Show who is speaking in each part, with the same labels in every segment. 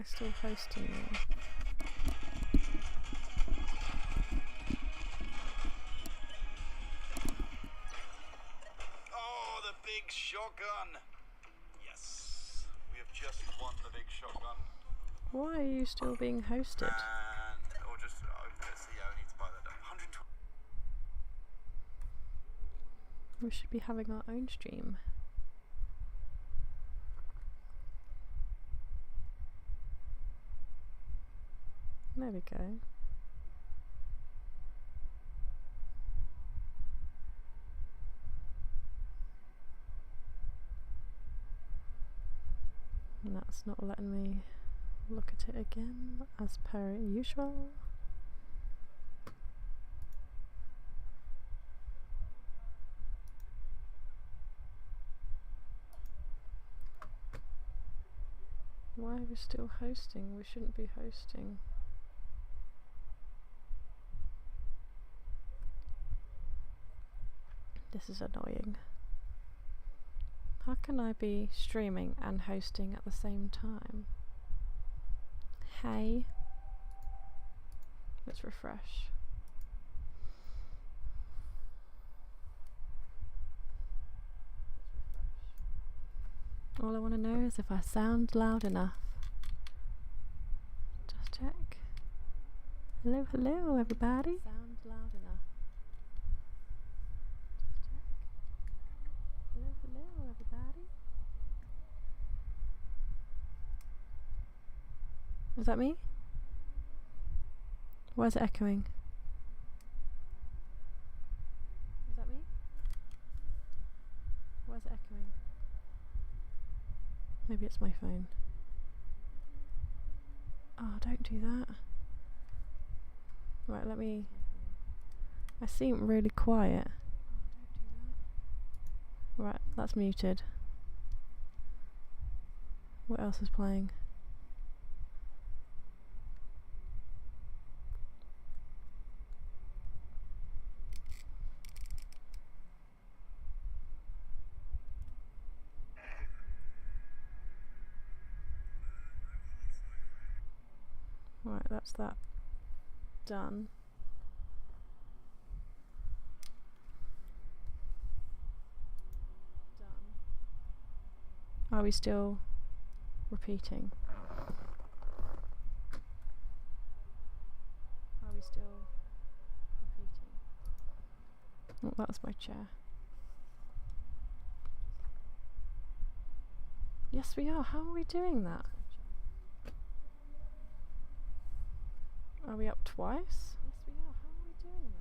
Speaker 1: I still hosting you?
Speaker 2: Oh, the big shotgun! Yes, we have just won the big shotgun.
Speaker 1: Why are you still being hosted?
Speaker 2: Or just, let's see, I need to buy that. 120.
Speaker 1: We should be having our own stream. There we go. And that's not letting me look at it again, as per usual. Why are we still hosting? We shouldn't be hosting. This is annoying. How can I be streaming and hosting at the same time? Hey. Let's refresh. All I want to know is if I sound loud enough. Just check. Hello, hello, everybody. Sound loud enough. Just check. Hello, hello, everybody. Is that me? Why is it echoing? Is that me? Why is it echoing? Maybe it's my phone. Oh, don't do that. Right, let me... I seem really quiet. Right, that's muted. What else is playing? Right, that's that done. Are we still repeating? Are we still repeating? Oh, that's my chair. Yes, we are. How are we doing that? Are we up twice? Yes, we are. How are we doing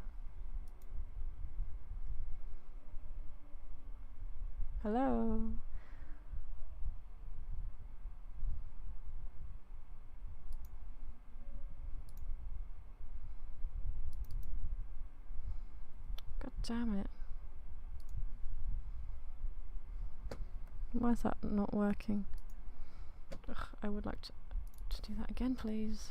Speaker 1: that? Hello? God damn it. Why is that not working? Ugh, I would like to do that again, please.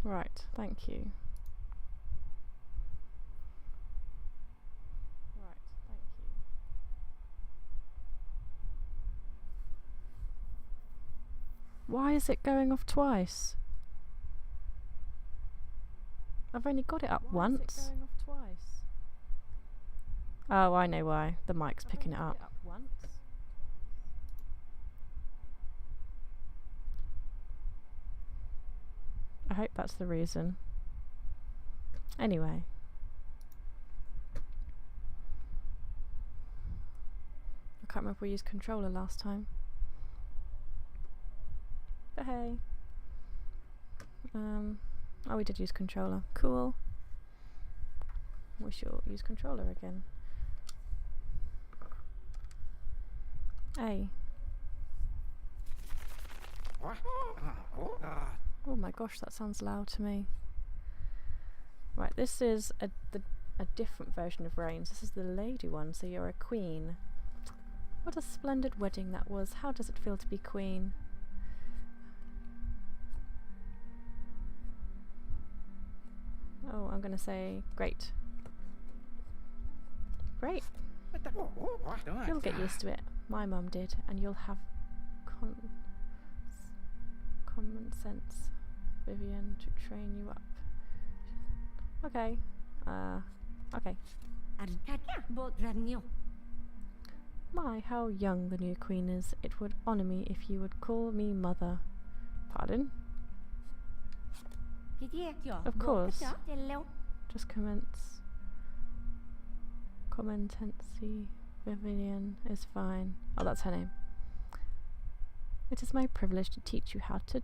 Speaker 1: Right, thank you. Right, thank you. Why is it going off twice? I've only got it up once. Why is it going off twice? Oh, I know why. The mic's picking it up. I hope that's the reason. Anyway. I can't remember if we used controller last time. But hey. Oh, we did use controller. Cool. We shall use controller again. A. Oh my gosh, that sounds loud to me. Right, this is a different version of Reigns. This is the lady one, so you're a queen. What a splendid wedding that was. How does it feel to be queen? Oh, I'm gonna say great. Great. You'll get used to it. My mum did, and you'll have common sense, Vivian, to train you up. Okay. Okay. My, how young the new queen is. It would honour me if you would call me mother. Pardon? Of course. Just commence. Commentancy Vivian is fine. Oh, that's her name. It is my privilege to teach you how to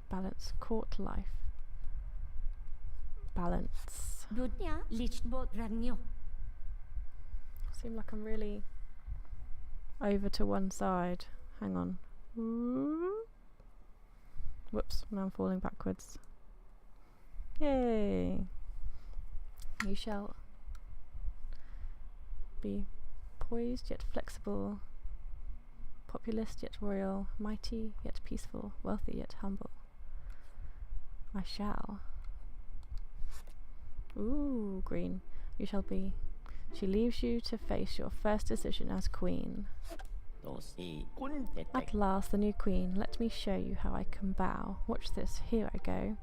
Speaker 1: balance court life. Balance. Seem like I'm really over to one side. Hang on. Whoops, now I'm falling backwards. Yay! You shall be poised yet flexible, populist yet royal, mighty yet peaceful, wealthy yet humble. I shall. Ooh, green. You shall be. She leaves you to face your first decision as queen. At last, the new queen. Let me show you how I can bow. Watch this. Here I go.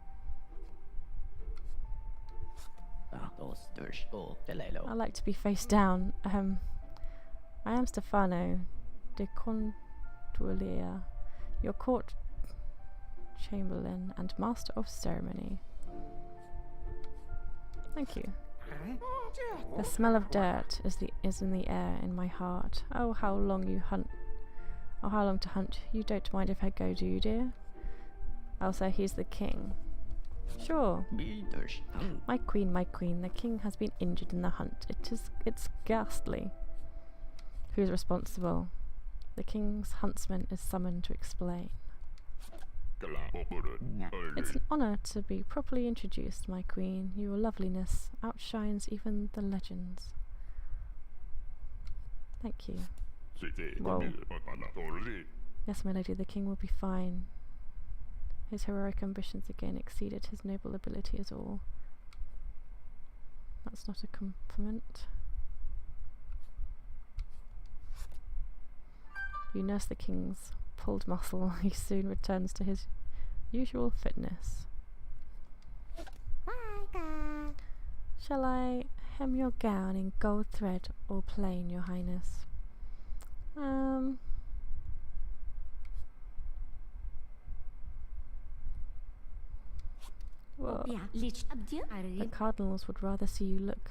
Speaker 1: I like to be face down. I am Stefano de Condulia, your court chamberlain and master of ceremony. Thank you. The smell of dirt is in the air in my heart. Oh, how long you hunt. Oh, how long to hunt. You don't mind if I go, do you, dear? Also, he's the king. Sure. My queen, the king has been injured in the hunt. It's ghastly. Who's responsible? The king's huntsman is summoned to explain. It's an honour to be properly introduced, my queen. Your loveliness outshines even the legends. Thank you. Whoa. Yes, my lady, the king will be fine. His heroic ambitions again exceeded his noble ability as all. That's not a compliment. You nurse the king's pulled muscle. He soon returns to his usual fitness. Shall I hem your gown in gold thread or plain, your highness? Well, the cardinals would rather see you look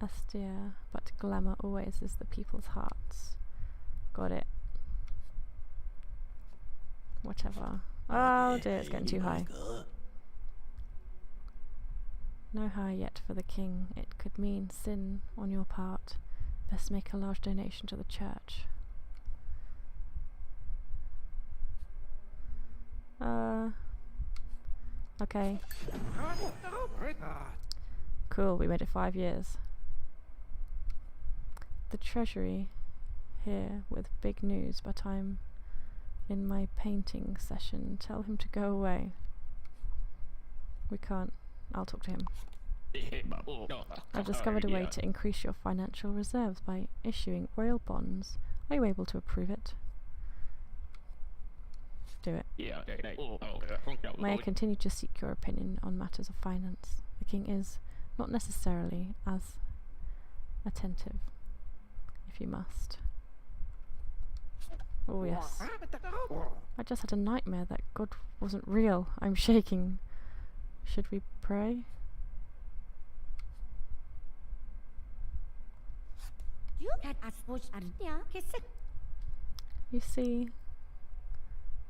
Speaker 1: austere, but glamour always is the people's hearts. Got it. Whatever. Oh dear, it's getting too high. No higher yet for the king. It could mean sin on your part. Best make a large donation to the church. Okay. Cool, we made it 5 years. The treasury here with big news, but I'm in my painting session. Tell him to go away. We can't. I'll talk to him. I've discovered a way to increase your financial reserves by issuing royal bonds. Are you able to approve it? Do it. May I continue to seek your opinion on matters of finance? The king is not necessarily as attentive, if you must. Oh yes. I just had a nightmare that God wasn't real. I'm shaking. Should we pray? You see,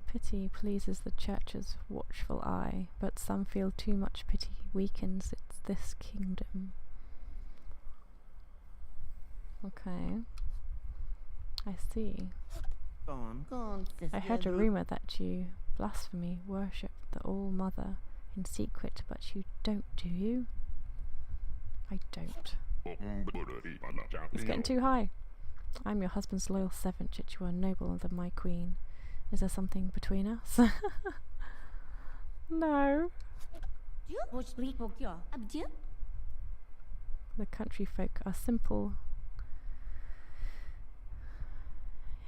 Speaker 1: pity pleases the church's watchful eye, but some feel too much pity weakens this kingdom. Okay. I see. I heard a rumour that you blasphemy worship the All-Mother in secret, but you don't, do you? I don't. It's getting too high. I'm your husband's loyal servant, yet you are nobler than my queen. Is there something between us? No. The country folk are simple.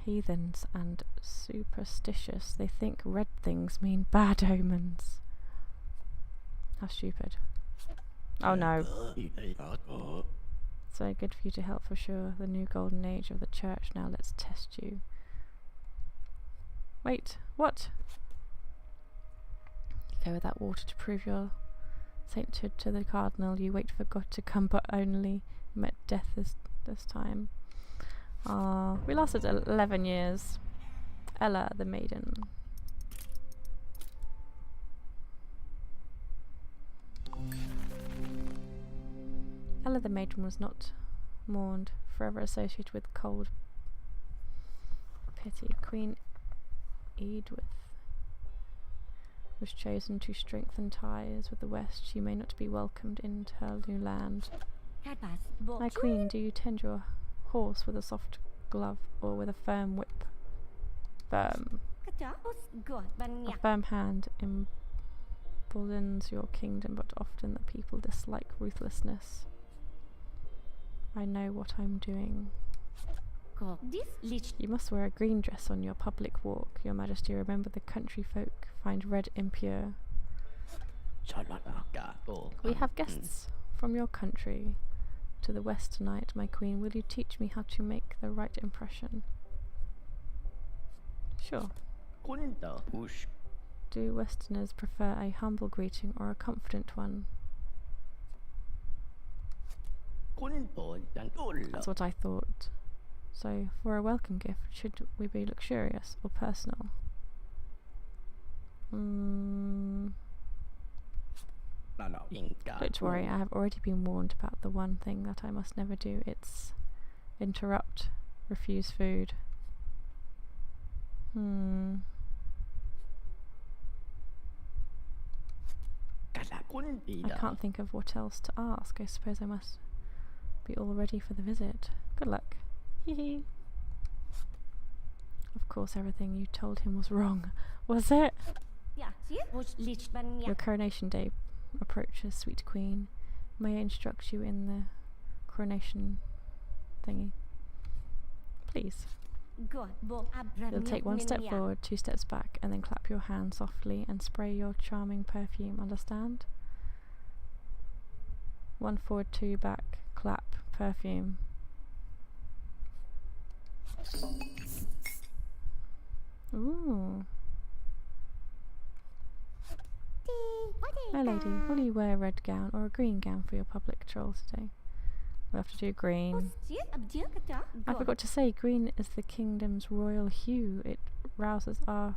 Speaker 1: heathens and superstitious. They think red things mean bad omens. How stupid. Oh no. It's very good for you to help for sure. The new golden age of the church. Now let's test you. Wait, what? You go without water to prove your sainthood to the cardinal. You wait for God to come, but only met death this time. Ah, we lasted 11 years. Ella the maiden. Ella the maiden was not mourned, forever associated with cold pity. Queen Edwith was chosen to strengthen ties with the West. She may not be welcomed into her new land. My queen, do you tend your horse with a soft glove or with a firm whip? Firm. A firm hand emboldens your kingdom, but often the people dislike ruthlessness. I know what I'm doing. You must wear a green dress on your public walk, Your Majesty. Remember, the country folk find red impure. We have guests from your country to the west tonight, my queen. Will you teach me how to make the right impression? Sure. Do Westerners prefer a humble greeting or a confident one? That's what I thought. So, for a welcome gift, should we be luxurious or personal? Don't worry, I have already been warned about the one thing that I must never do. It's interrupt, refuse food. I can't think of what else to ask. I suppose I must be all ready for the visit. Good luck. Hee. Of course, everything you told him was wrong. Was it? Your coronation day approaches, sweet queen. May I instruct you in the coronation thingy? Please. You'll take one step forward, 2 steps back, and then clap your hand softly and spray your charming perfume. Understand? 1 forward, 2 back, clap, perfume. Ooh. My lady, will you wear a red gown or a green gown for your public troll today? We'll have to do green. I forgot to say, green is the kingdom's royal hue. It rouses our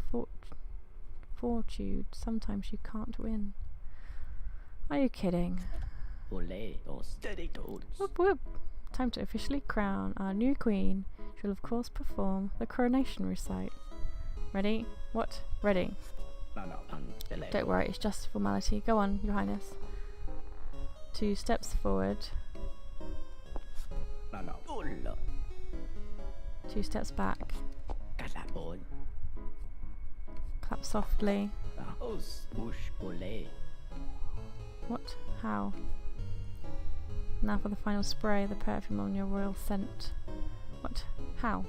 Speaker 1: fortitude. Sometimes you can't win. Are you kidding? Whoop whoop. Time to officially crown our new queen. She'll of course perform the coronation recite. Ready? What? Ready. Don't worry, it's just formality. Go on, Your Highness. 2 steps forward. 2 steps back. Clap softly. What? How? Now for the final spray, the perfume on your royal scent. What? How?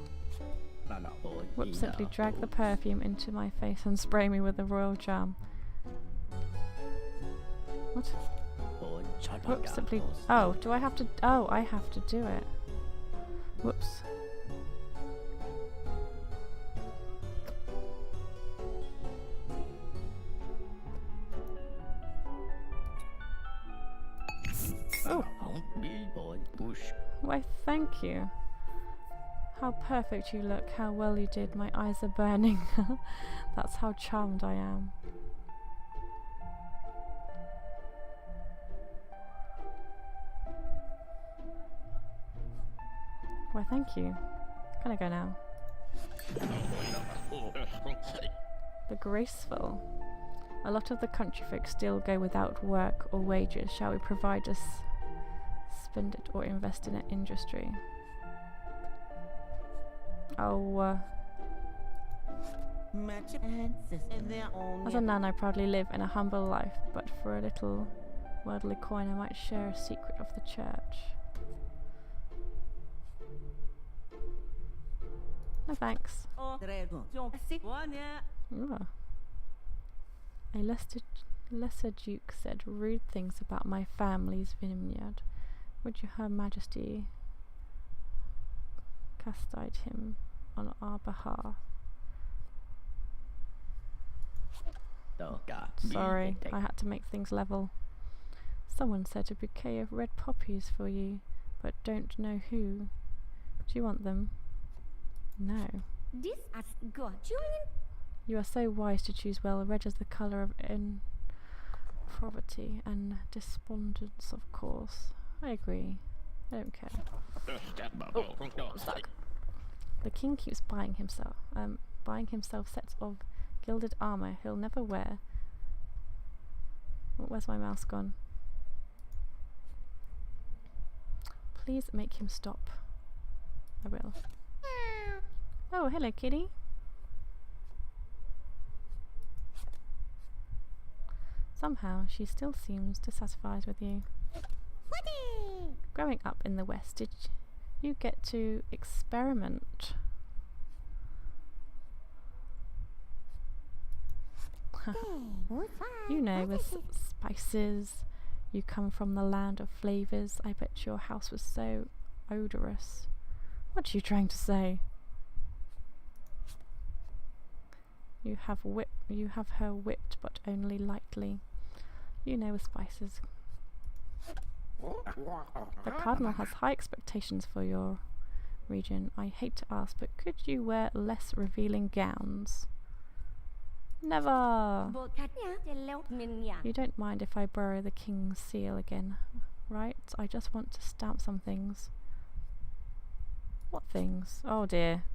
Speaker 1: Whoop, simply drag the perfume into my face and spray me with the royal charm. What? Whoop, simply... Oh, do I have to... Oh, I have to do it. Whoops. Oh. Why, thank you. How perfect you look, how well you did. My eyes are burning. That's how charmed I am. Why, thank you. Can I go now? The graceful. A lot of the country folk still go without work or wages. Shall we provide us, spend it, or invest in an industry? Oh, as a nun I proudly live in a humble life, but for a little worldly coin I might share a secret of the church. No thanks. Ooh. A lesser duke said rude things about my family's vineyard. Would you, Her Majesty, chastise him on our behalf? Sorry, I had to make things level. Someone said a bouquet of red poppies for you, but don't know who. Do you want them? No. You are so wise to choose well. Red is the colour of poverty and despondence, of course. I agree. I don't care. Stuck. The king keeps buying himself sets of gilded armour he'll never wear. Where's my mouse gone? Please make him stop. I will. Oh, hello, kitty. Somehow, she still seems dissatisfied with you. Growing up in the West, did you get to experiment? You know, with spices. You come from the land of flavours. I bet your house was so odorous. What are you trying to say? You have her whipped, but only lightly. You know, with spices. The Cardinal has high expectations for your region. I hate to ask, but could you wear less revealing gowns? Never! You don't mind if I borrow the king's seal again, right? I just want to stamp some things. What things? Oh dear.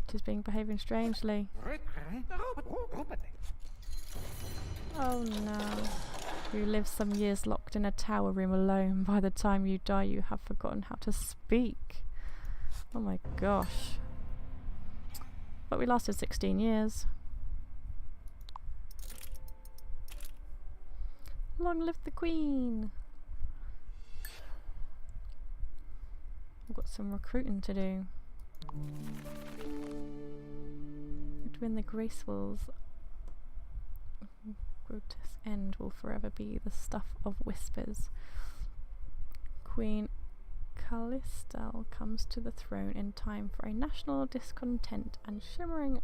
Speaker 1: She's behaving strangely. Oh no. You live some years locked in a tower room alone. By the time you die, you have forgotten how to speak. Oh my gosh. But we lasted 16 years. Long live the Queen! We've got some recruiting to do. Between the graceful's grotesque end will forever be the stuff of whispers. Queen Callistel comes to the throne in time for a national discontent and shimmering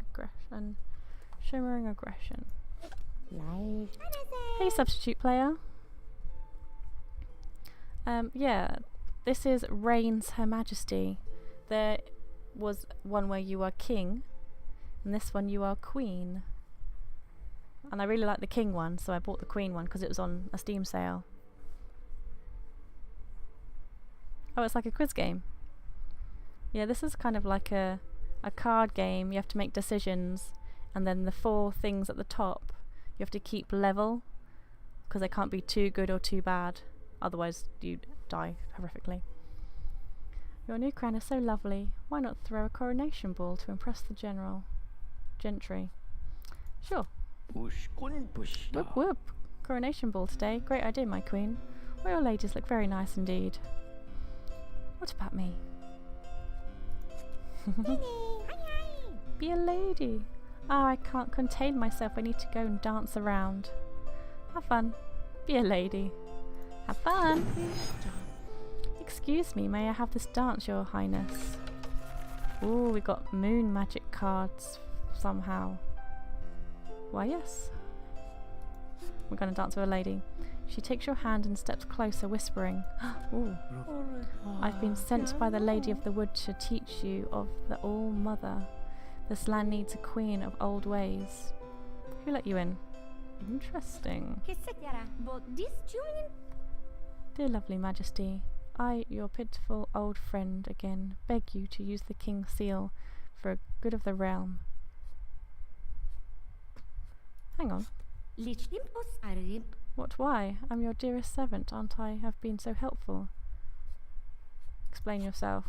Speaker 1: aggression. Hey, substitute player. Yeah, this is Reigns Her Majesty. There was one where you are king, and this one you are queen. And I really like the king one, so I bought the queen one because it was on a Steam sale. Oh, it's like a quiz game. Yeah, this is kind of like a card game. You have to make decisions, and then the 4 things at the top you have to keep level because they can't be too good or too bad, otherwise you die horrifically. Your new crown is so lovely. Why not throw a coronation ball to impress the gentry? Sure. Whoop whoop. Coronation ball today. Great idea, my queen. Royal ladies look very nice indeed. What about me? Be a lady. Ah, I can't contain myself. I need to go and dance around. Have fun. Be a lady. Have fun. Excuse me, may I have this dance, your highness? Ooh, we got moon magic cards somehow. Why, yes. We're going to dance with a lady. She takes your hand and steps closer, whispering, ooh. I've been sent by the Lady of the Wood to teach you of the All-Mother. This land needs a queen of old ways. Who let you in? Interesting. Dear lovely Majesty, I, your pitiful old friend again, beg you to use the king's seal for the good of the realm. Hang on. What, why? I'm your dearest servant, aren't I? Have been so helpful. Explain yourself.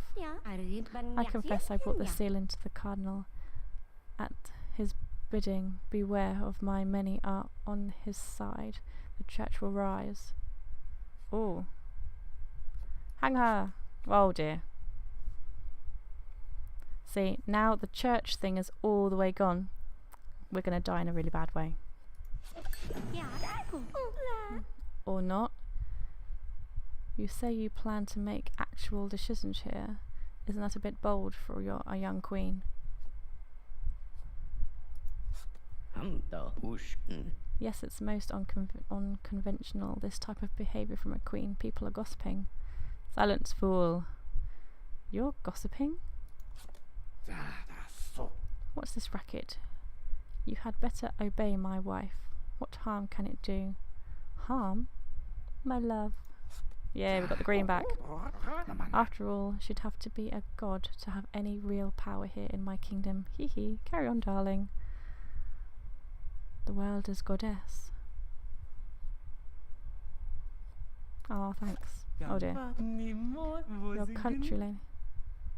Speaker 1: I confess I brought the seal into the cardinal. At his bidding, beware of my many are on his side. The church will rise. Oh. Hang her. Oh dear. See, now the church thing is all the way gone. We're going to die in a really bad way. Or not. You say you plan to make actual decisions here. Isn't that a bit bold for a young queen? Yes, it's most unconventional, this type of behaviour from a queen. People are gossiping. Silence, fool. You're gossiping? What's this racket? You had better obey my wife. What harm can it do? Harm? My love. Yeah, we got the green back. After all, she'd have to be a god to have any real power here in my kingdom. Hee hee. Carry on, darling. The world is goddess. Oh, thanks. Oh dear. Your country lady.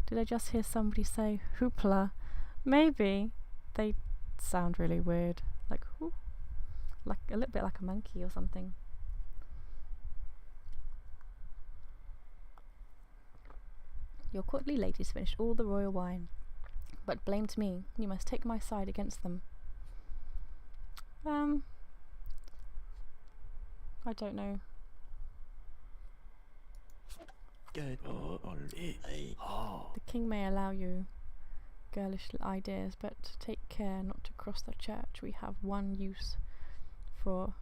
Speaker 1: Did I just hear somebody say hoopla? Maybe. They sound really weird. Like whoop. Like a little bit like a monkey or something. Your courtly ladies finished all the royal wine, but blamed me. You must take my side against them. I don't know. The king may allow you girlish ideas, but take care not to cross the church. We have one use for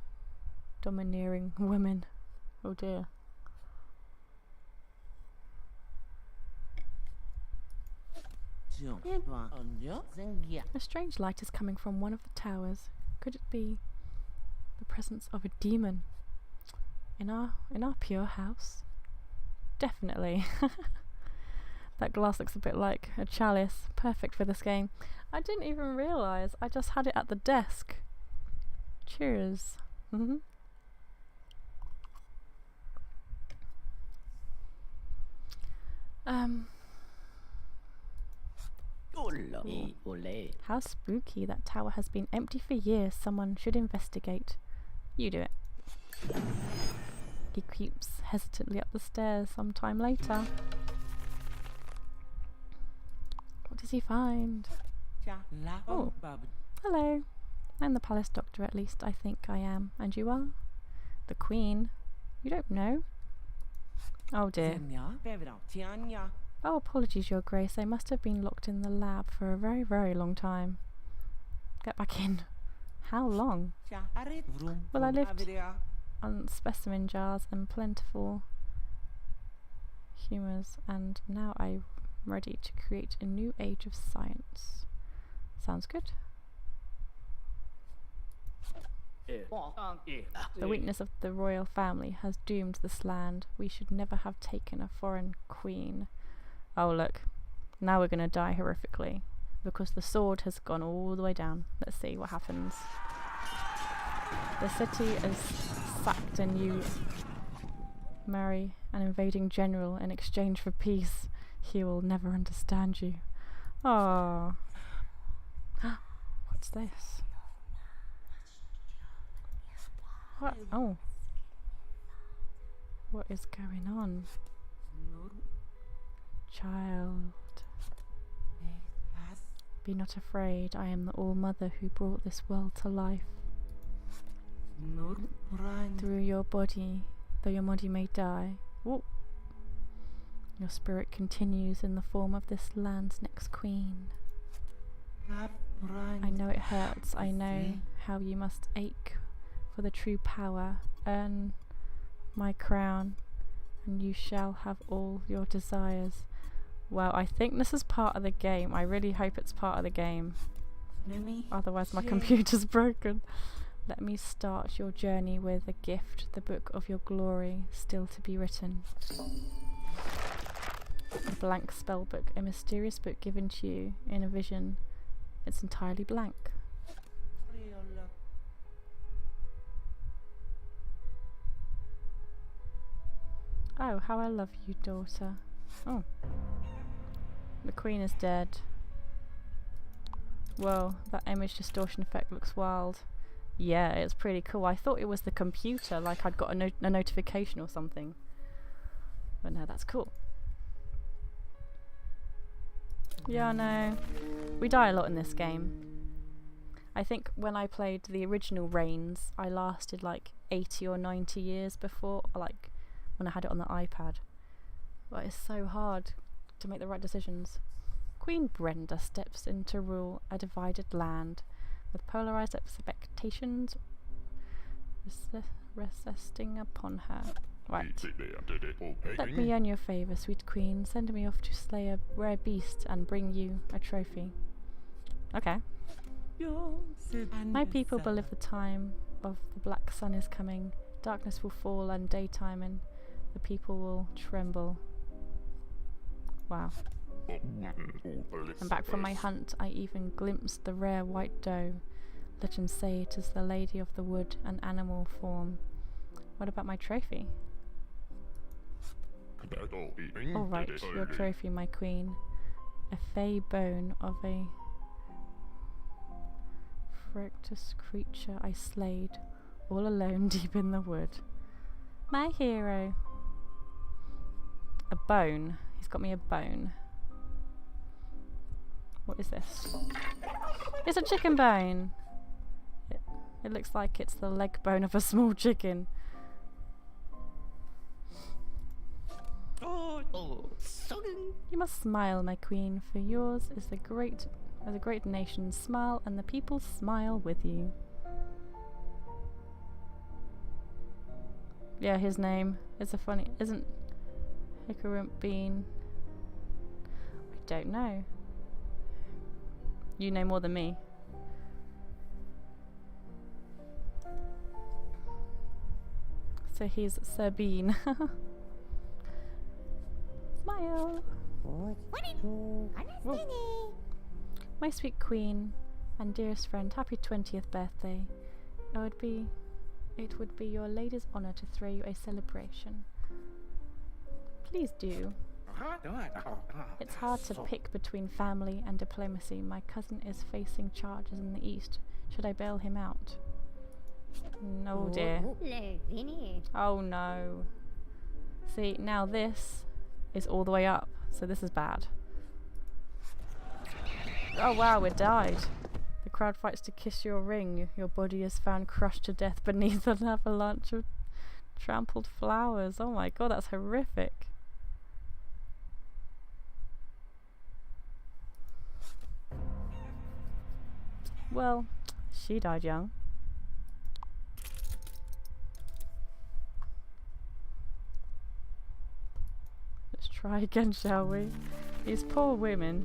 Speaker 1: domineering women. Oh dear. A strange light is coming from one of the towers. Could it be the presence of a demon in our pure house? Definitely. That glass looks a bit like a chalice. Perfect for this game. I didn't even realise. I just had it at the desk. Cheers. How spooky. That tower has been empty for years. Someone should investigate. You do it. He creeps hesitantly up the stairs sometime later. What does he find? Oh, hello. I'm the palace doctor, at least I think I am. And you are? The queen? You don't know? Oh dear. Oh, apologies, Your Grace. I must have been locked in the lab for a very, very long time. Get back in. How long? Well, I lived on specimen jars and plentiful humours, and now I'm ready to create a new age of science. Sounds good. The weakness of the royal family has doomed this land. We should never have taken a foreign queen. Oh look, now we're gonna die horrifically because the sword has gone all the way down. Let's see what happens. The city is sacked and you marry an invading general in exchange for peace. He will never understand you. Oh, what's this? What? Oh, what is going on? Child, be not afraid. I am the All-Mother who brought this world to life. Through your body, though your body may die, your spirit continues in the form of this land's next queen. I know it hurts. I know how you must ache for the true power. Earn my crown, and you shall have all your desires. Well, I think this is part of the game. I really hope it's part of the game. Otherwise my computer's broken. Let me start your journey with a gift, the book of your glory, still to be written. A blank spell book, a mysterious book given to you in a vision. It's entirely blank. Oh, how I love you, daughter. Oh. The queen is dead. Whoa, that image distortion effect looks wild. Yeah, it's pretty cool. I thought it was the computer, like I'd got a notification or something. But no, that's cool. Yeah, I know. We die a lot in this game. I think when I played the original Reigns, I lasted like 80 or 90 years before, like when I had it on the iPad. But it's so hard to make the right decisions. Queen Brenda steps in to rule a divided land with polarized expectations resting upon her. Right. Let me earn your favour, sweet queen. Send me off to slay a rare beast and bring you a trophy. Okay. My people believe the time of the black sun is coming. Darkness will fall and daytime, and the people will tremble. Wow. And back from my hunt, I even glimpsed the rare white doe. Legends say it is the lady of the wood, an animal form. What about my trophy? Alright, your trophy, my queen. A fey bone of a fractious creature I slayed, all alone deep in the wood. My hero. A bone. He's got me a bone. What is this? It's a chicken bone! It looks like it's the leg bone of a small chicken. You must smile, my queen, for yours is a great nation. Smile, and the people smile with you. Yeah, his name is a funny. Isn't Hickory Bean? I don't know. You know more than me. So he's Sir Bean. Smile. Whoa. My sweet queen and dearest friend, happy 20th birthday. It would be your lady's honour to throw you a celebration. Please do. It's hard to pick between family and diplomacy. My cousin is facing charges in the east. Should I bail him out? No, dear. Oh no. See, now this is all the way up, so this is bad. Oh wow, it died. The crowd fights to kiss your ring. Your body is found crushed to death beneath an avalanche of trampled flowers. Oh my god, that's horrific. Well, she died young. Let's try again, shall we? These poor women.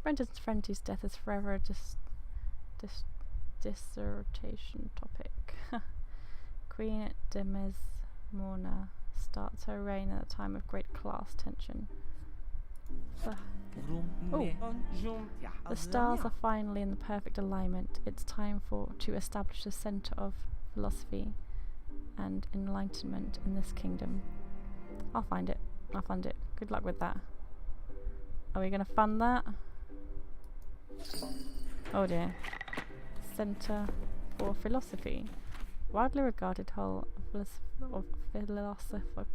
Speaker 1: Brendan's friend's death is forever a dissertation topic. Queen Demesmorna starts her reign at a time of great class tension. The stars are finally in the perfect alignment. It's time to establish a centre of philosophy and enlightenment in this kingdom. I'll find it. I'll fund it. Good luck with that. Are we going to fund that? Oh dear. Centre for philosophy. Widely regarded whole of philosopher.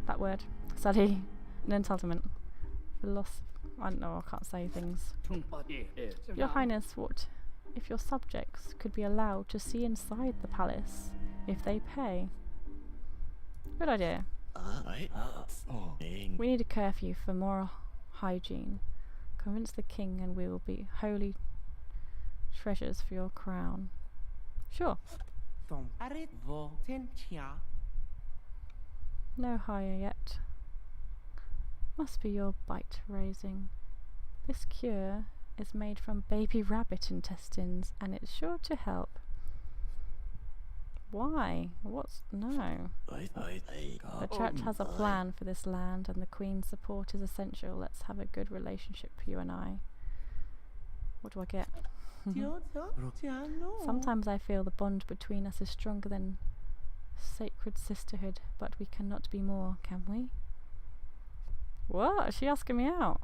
Speaker 1: That word. Study. An entitlement. I don't know, I can't say things. Your Highness, what if your subjects could be allowed to see inside the palace if they pay? Good idea. We need a curfew for moral hygiene. Convince the king and we will be holy treasures for your crown. Sure. No higher yet. Must be your bite raising. This cure is made from baby rabbit intestines and it's sure to help. Why? No. The church has a plan for this land and the Queen's support is essential. Let's have a good relationship, you and I. What do I get? Sometimes I feel the bond between us is stronger than sacred sisterhood, but we cannot be more, can we? What? Is she asking me out?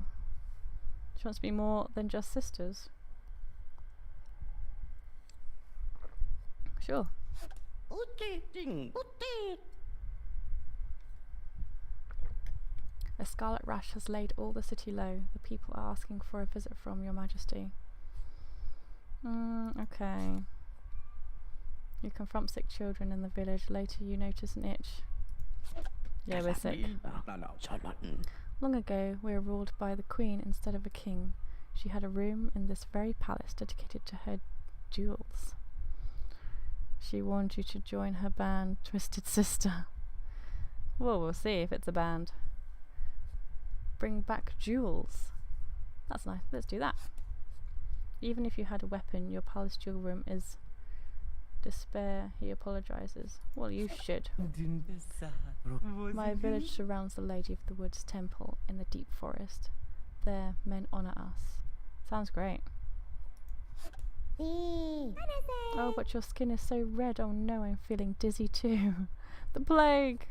Speaker 1: She wants to be more than just sisters. Sure. A scarlet rash has laid all the city low. The people are asking for a visit from your majesty. Okay. You confront sick children in the village. Later you notice an itch. Yeah, we're sick. Long ago, we were ruled by the queen instead of a king. She had a room in this very palace dedicated to her jewels. She warned you to join her band, Twisted Sister. Well, we'll see if it's a band. Bring back jewels. That's nice. Let's do that. Even if you had a weapon, your palace jewel room is despair. He apologizes. Well, you should. My village surrounds the Lady of the Woods temple in the deep forest. There, men honor us. Sounds great. Oh, but your skin is so red. Oh no, I'm feeling dizzy too. The plague!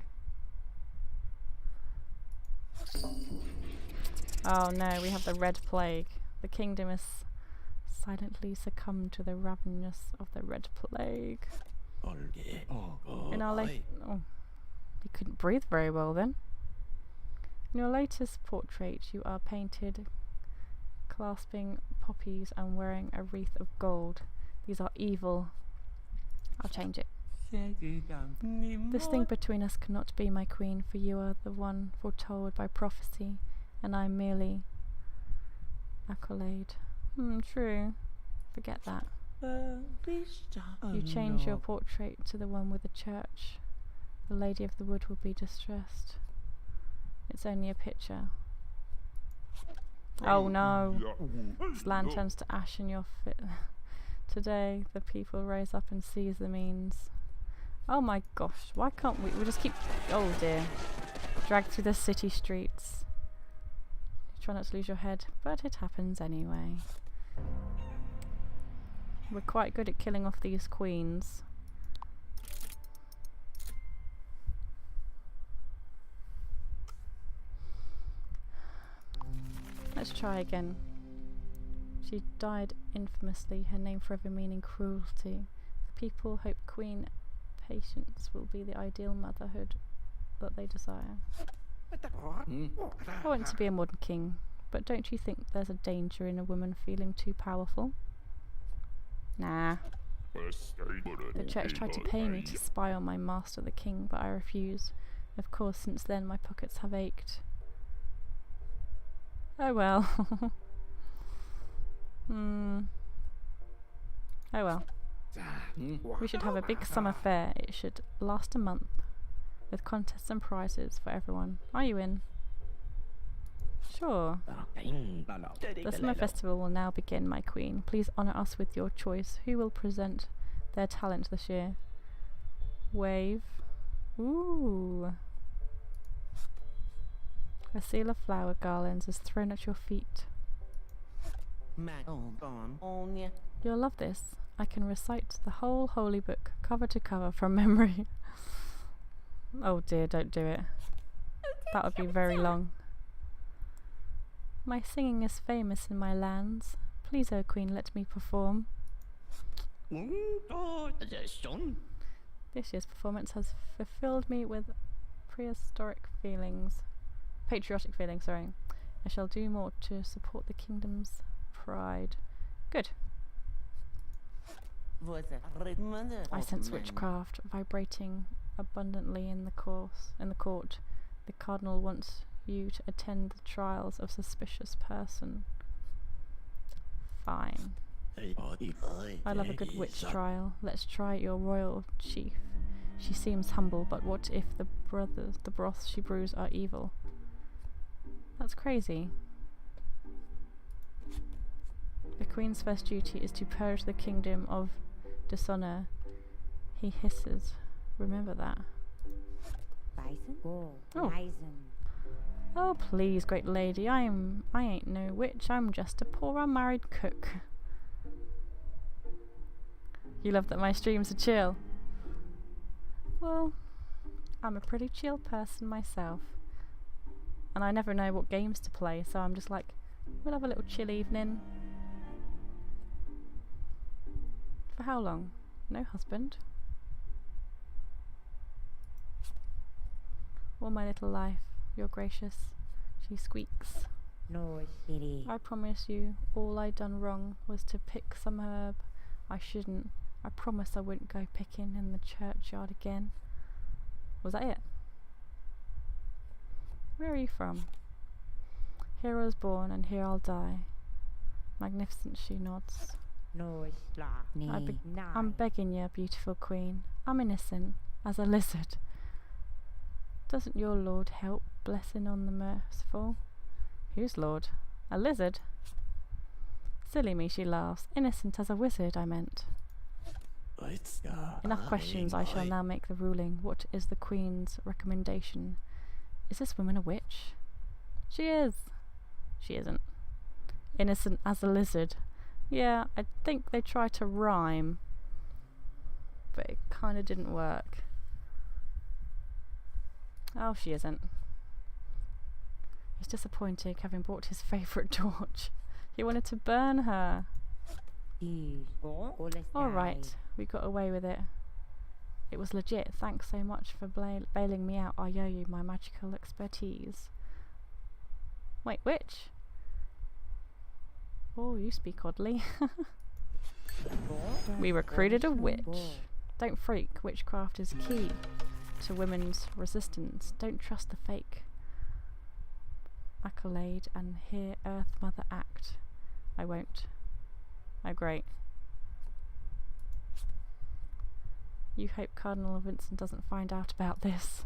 Speaker 1: Oh no, we have the red plague. The kingdom has silently succumbed to the ravenous of the red plague. In our oh, you couldn't breathe very well then. In your latest portrait, you are painted clasping poppies and wearing a wreath of gold. These are evil. I'll change it. This thing between us cannot be, my queen, for you are the one foretold by prophecy, and I merely accolade. True. Forget that. You change your portrait to the one with the church. The Lady of the Wood will be distressed. It's only a picture. Oh no! This land turns to ash in your fit. Today, the people rise up and seize the means. Oh my gosh, why can't we just keep... Oh dear. Dragged through the city streets. Try not to lose your head, but it happens anyway. We're quite good at killing off these queens. Let's try again. She died infamously, her name forever meaning cruelty. The people hope Queen Patience will be the ideal motherhood that they desire. I want to be a modern king, but don't you think there's a danger in a woman feeling too powerful? Nah. The church tried to pay me to spy on my master the king, but I refused. Of course, since then my pockets have ached. Oh well. Oh well. We should have a big summer fair. It should last a month, with contests and prizes for everyone. Are you in? Sure. The summer festival will now begin, my queen. Please honour us with your choice. Who will present their talent this year? Wave. Ooh. A seal of flower garlands is thrown at your feet. You'll love this. I can recite the whole holy book, cover to cover, from memory. Oh dear, don't do it. That would be very long. My singing is famous in my lands. Please, O Queen, let me perform. This year's performance has fulfilled me with patriotic feelings, sorry. I shall do more to support the kingdom's pride. Good. I sense witchcraft vibrating abundantly in the court. The cardinal wants you to attend the trials of suspicious person. Fine. I love a good witch trial. Let's try your royal chief. She seems humble, but what if the broths she brews are evil? That's crazy. The queen's first duty is to purge the kingdom of dishonor. He hisses. Remember that. Oh. Oh please, great lady, I ain't no witch, I'm just a poor unmarried cook. You love that my streams are chill. Well, I'm a pretty chill person myself. And I never know what games to play, so I'm just like, we'll have a little chill evening. For how long? No husband. All my little life, you're gracious. She squeaks.
Speaker 3: No city.
Speaker 1: I promise you, all I done wrong was to pick some herb. I shouldn't. I promise I wouldn't go picking in the churchyard again. Was that it? Where are you from? Here I was born and here I'll die. Magnificent, she nods.
Speaker 3: No slap.
Speaker 1: I'm begging you, beautiful queen. I'm innocent as a lizard. Doesn't your lord help blessing on the merciful? Whose lord? A lizard? Silly me, she laughs. Innocent as a wizard, I meant. Enough questions, I shall now make the ruling. What is the queen's recommendation? Is this woman a witch? She is. She isn't. Innocent as a lizard. Yeah, I think they tried to rhyme, but it kind of didn't work. Oh, she isn't. He's disappointed, having brought his favourite torch. He wanted to burn her. Alright, we got away with it. It was legit. Thanks so much for bailing me out. I owe you my magical expertise. Wait, which? Oh, you speak oddly. We recruited a witch. Don't freak. Witchcraft is key to women's resistance. Don't trust the fake. Accolade and hear Earth Mother act. I won't. Oh, great. You hope Cardinal Vincent doesn't find out about this.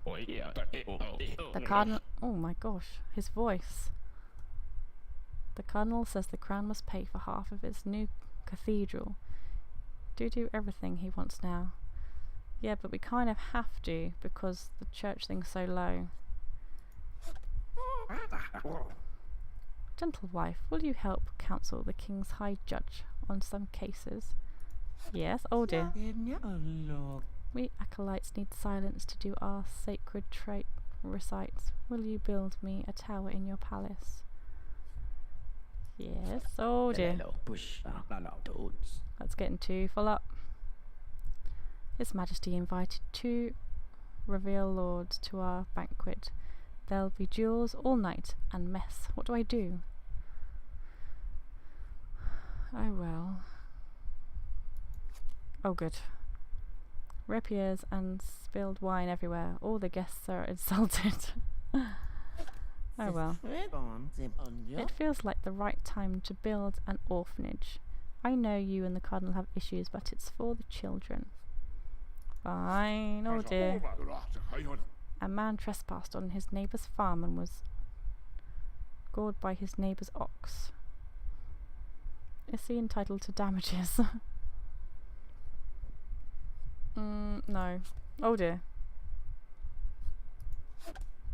Speaker 1: The Cardinal... Oh my gosh, his voice. The Cardinal says the Crown must pay for half of its new cathedral. Do everything he wants now. Yeah, but we kind of have to, because the church thing's so low. Gentle wife, will you help counsel the King's High Judge on some cases? Yes, oh dear. We acolytes need silence to do our sacred trait recites. Will you build me a tower in your palace? Yes, oh dear. That's getting too full up. His Majesty invited 2 reveal lords to our banquet. There'll be duels all night and mess. What do I do? Oh well. Oh good. Rapiers and spilled wine everywhere. All the guests are insulted. Oh well. It feels like the right time to build an orphanage. I know you and the Cardinal have issues, but it's for the children. Fine. Oh dear. A man trespassed on his neighbour's farm and was gored by his neighbour's ox. Is he entitled to damages? No. Oh dear.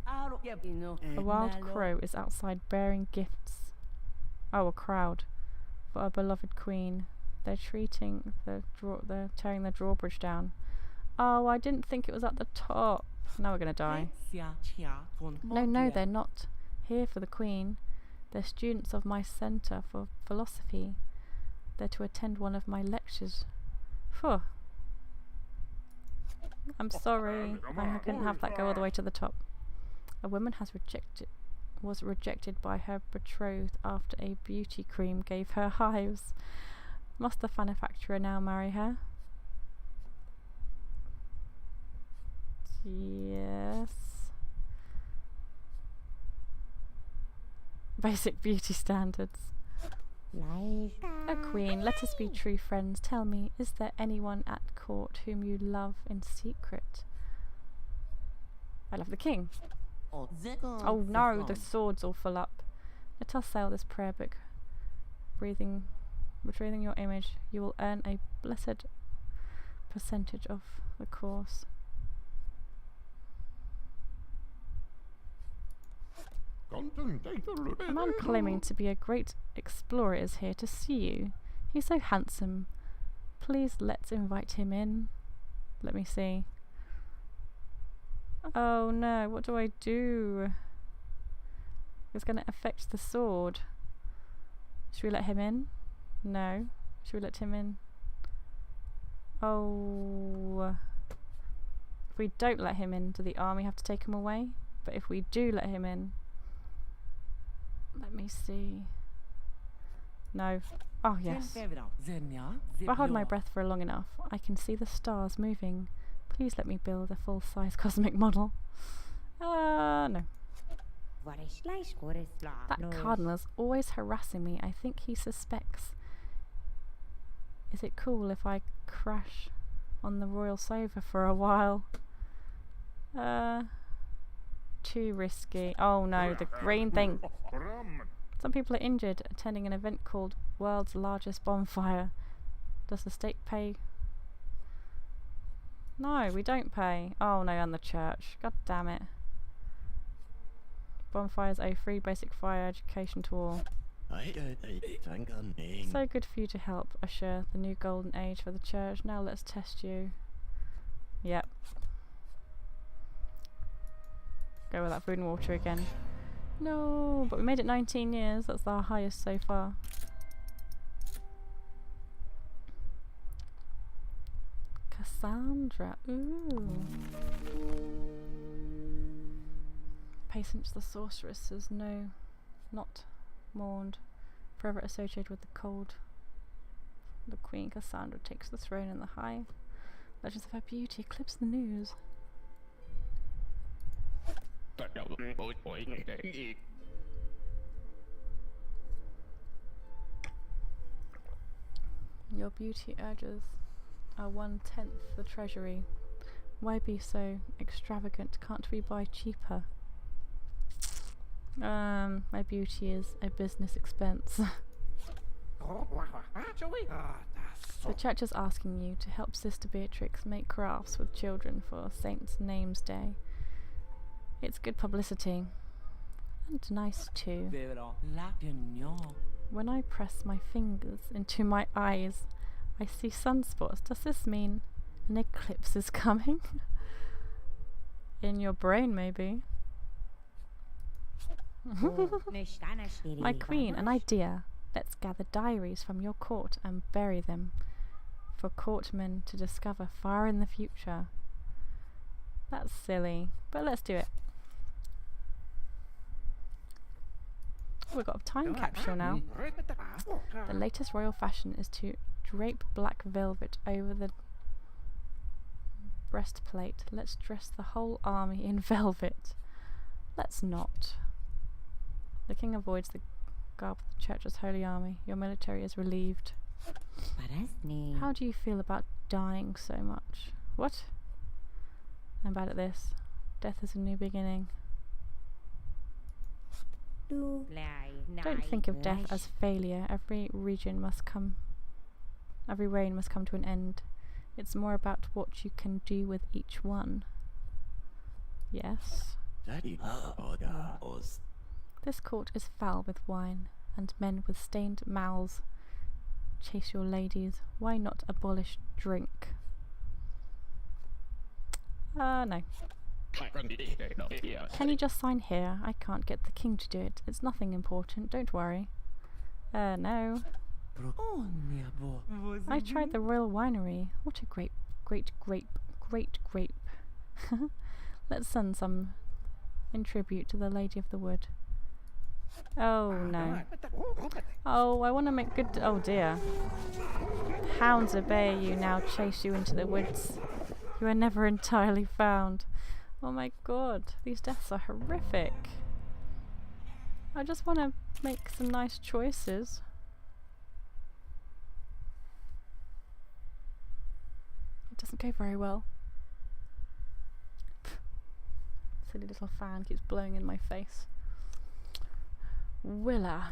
Speaker 1: A wild crow is outside bearing gifts. Oh, a crowd for our beloved queen. They're they're tearing the drawbridge down. Oh, I didn't think it was at the top. Now we're gonna die. No, they're not here for the queen. They're students of my centre for philosophy. They're to attend one of my lectures. Phew. I'm sorry. I couldn't have that go all the way to the top. A woman was rejected by her betrothed after a beauty cream gave her hives. Must the manufacturer now marry her? Yes. Basic beauty standards. A queen, let us be true friends. Tell me, is there anyone at court whom you love in secret? I love the king. Oh no, the sword's all full up. Let us sell this prayer book. Retrieving your image, you will earn a blessed percentage of the course. A man claiming to be a great explorer is here to see you. He's so handsome. Please let's invite him in. Let me see. Oh no, what do I do? It's going to affect the sword. Should we let him in? No. Should we let him in? Oh. If we don't let him in, do the army have to take him away? But if we do let him in, Let me see. No. Oh, yes. If I hold my breath for long enough, I can see the stars moving. Please let me build a full-size cosmic model. No. That cardinal is always harassing me. I think he suspects. Is it cool if I crash on the royal sofa for a while? Too risky. Oh no, the green thing. Some people are injured attending an event called World's Largest Bonfire. Does the state pay? No, we don't pay. Oh no, and the church. God damn it. Bonfires owe free basic fire education to all. So good for you to help usher the new golden age for the church. Now let's test you. Yep. Go with that food and water again. No, but we made it 19 years. That's our highest so far. Cassandra. Ooh. Patience the sorceress is not mourned, forever associated with the cold. The Queen Cassandra takes the throne in the high. Legends of her beauty eclipse the news. Your beauty urges are 1/10 the treasury. Why be so extravagant? Can't we buy cheaper? My beauty is a business expense. The church is asking you to help Sister Beatrix make crafts with children for Saint's Names Day. It's good publicity. And nice too. When I press my fingers into my eyes, I see sunspots. Does this mean an eclipse is coming? In your brain, maybe. My queen, an idea. Let's gather diaries from your court and bury them for courtmen to discover far in the future. That's silly, but let's do it. We've got a time capsule now. The latest royal fashion is to drape black velvet over the breastplate. Let's dress the whole army in velvet. Let's not. The king avoids the garb of the church's holy army. Your military is relieved. How do you feel about dying so much? What? I'm bad at this. Death is a new beginning. Don't think of death as failure. Every reign must come to an end. It's more about what you can do with each one. Yes. This court is foul with wine, and men with stained mouths chase your ladies. Why not abolish drink? No. Can you just sign here? I can't get the king to do it. It's nothing important, don't worry. No. I tried the royal winery. What a great grape. Let's send some in tribute to the Lady of the Wood. Oh no. Oh, I want to make good. Oh dear. Hounds obey you now, chase you into the woods. You are never entirely found. Oh my god, these deaths are horrific. I just want to make some nice choices. It doesn't go very well. Silly little fan keeps blowing in my face. Willa.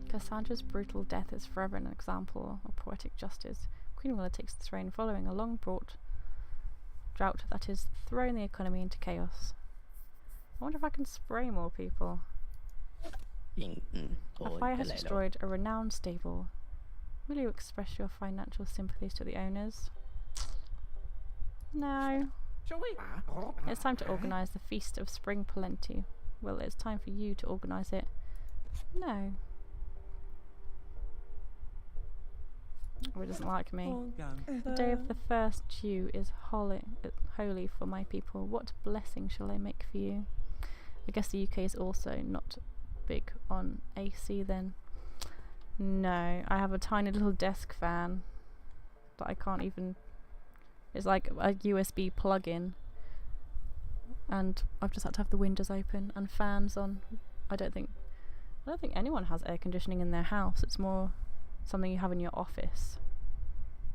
Speaker 1: Cassandra's brutal death is forever an example of poetic justice. Queen Willa takes the throne following a long drought that has thrown the economy into chaos. I wonder if I can spray more people. A fire has destroyed a renowned stable. Will you express your financial sympathies to the owners? No. It's time to organise the Feast of Spring Plenty. Well, it's time for you to organise it. No. Oh, it doesn't like me. The day of the first dew is holy for my people. What blessing shall I make for you? I guess the UK is also not big on AC then. No, I have a tiny little desk fan that I can't even... It's like a USB plug-in. And I've just had to have the windows open and fans on. I don't think anyone has air conditioning in their house. It's more something you have in your office.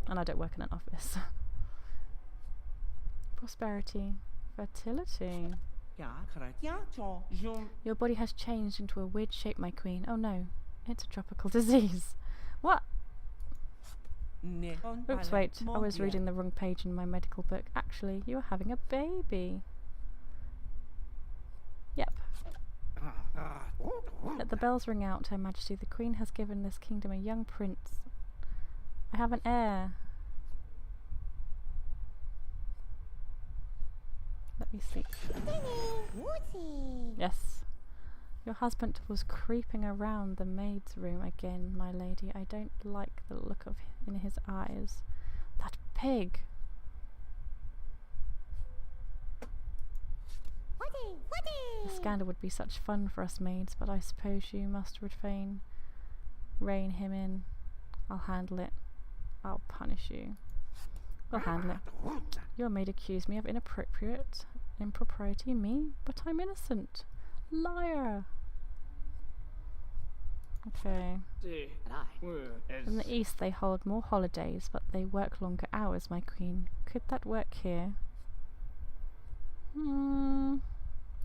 Speaker 1: And I don't work in an office. Prosperity. Fertility. Your body has changed into a weird shape, my queen. Oh no, it's a tropical disease. What? Oops, wait. I was reading the wrong page in my medical book. Actually, you're having a baby. Yep. Let the bells ring out, Her Majesty. The Queen has given this kingdom a young prince. I have an heir. Let me see. Yes. Your husband was creeping around the maid's room again, my lady. I don't like the look of in his eyes. That pig! The scandal would be such fun for us maids, but I suppose you must rein him in. I'll handle it. I'll punish you. We'll handle it. Your maid accused me of impropriety, me? But I'm innocent. Liar! Okay. In the East they hold more holidays, but they work longer hours, my queen. Could that work here?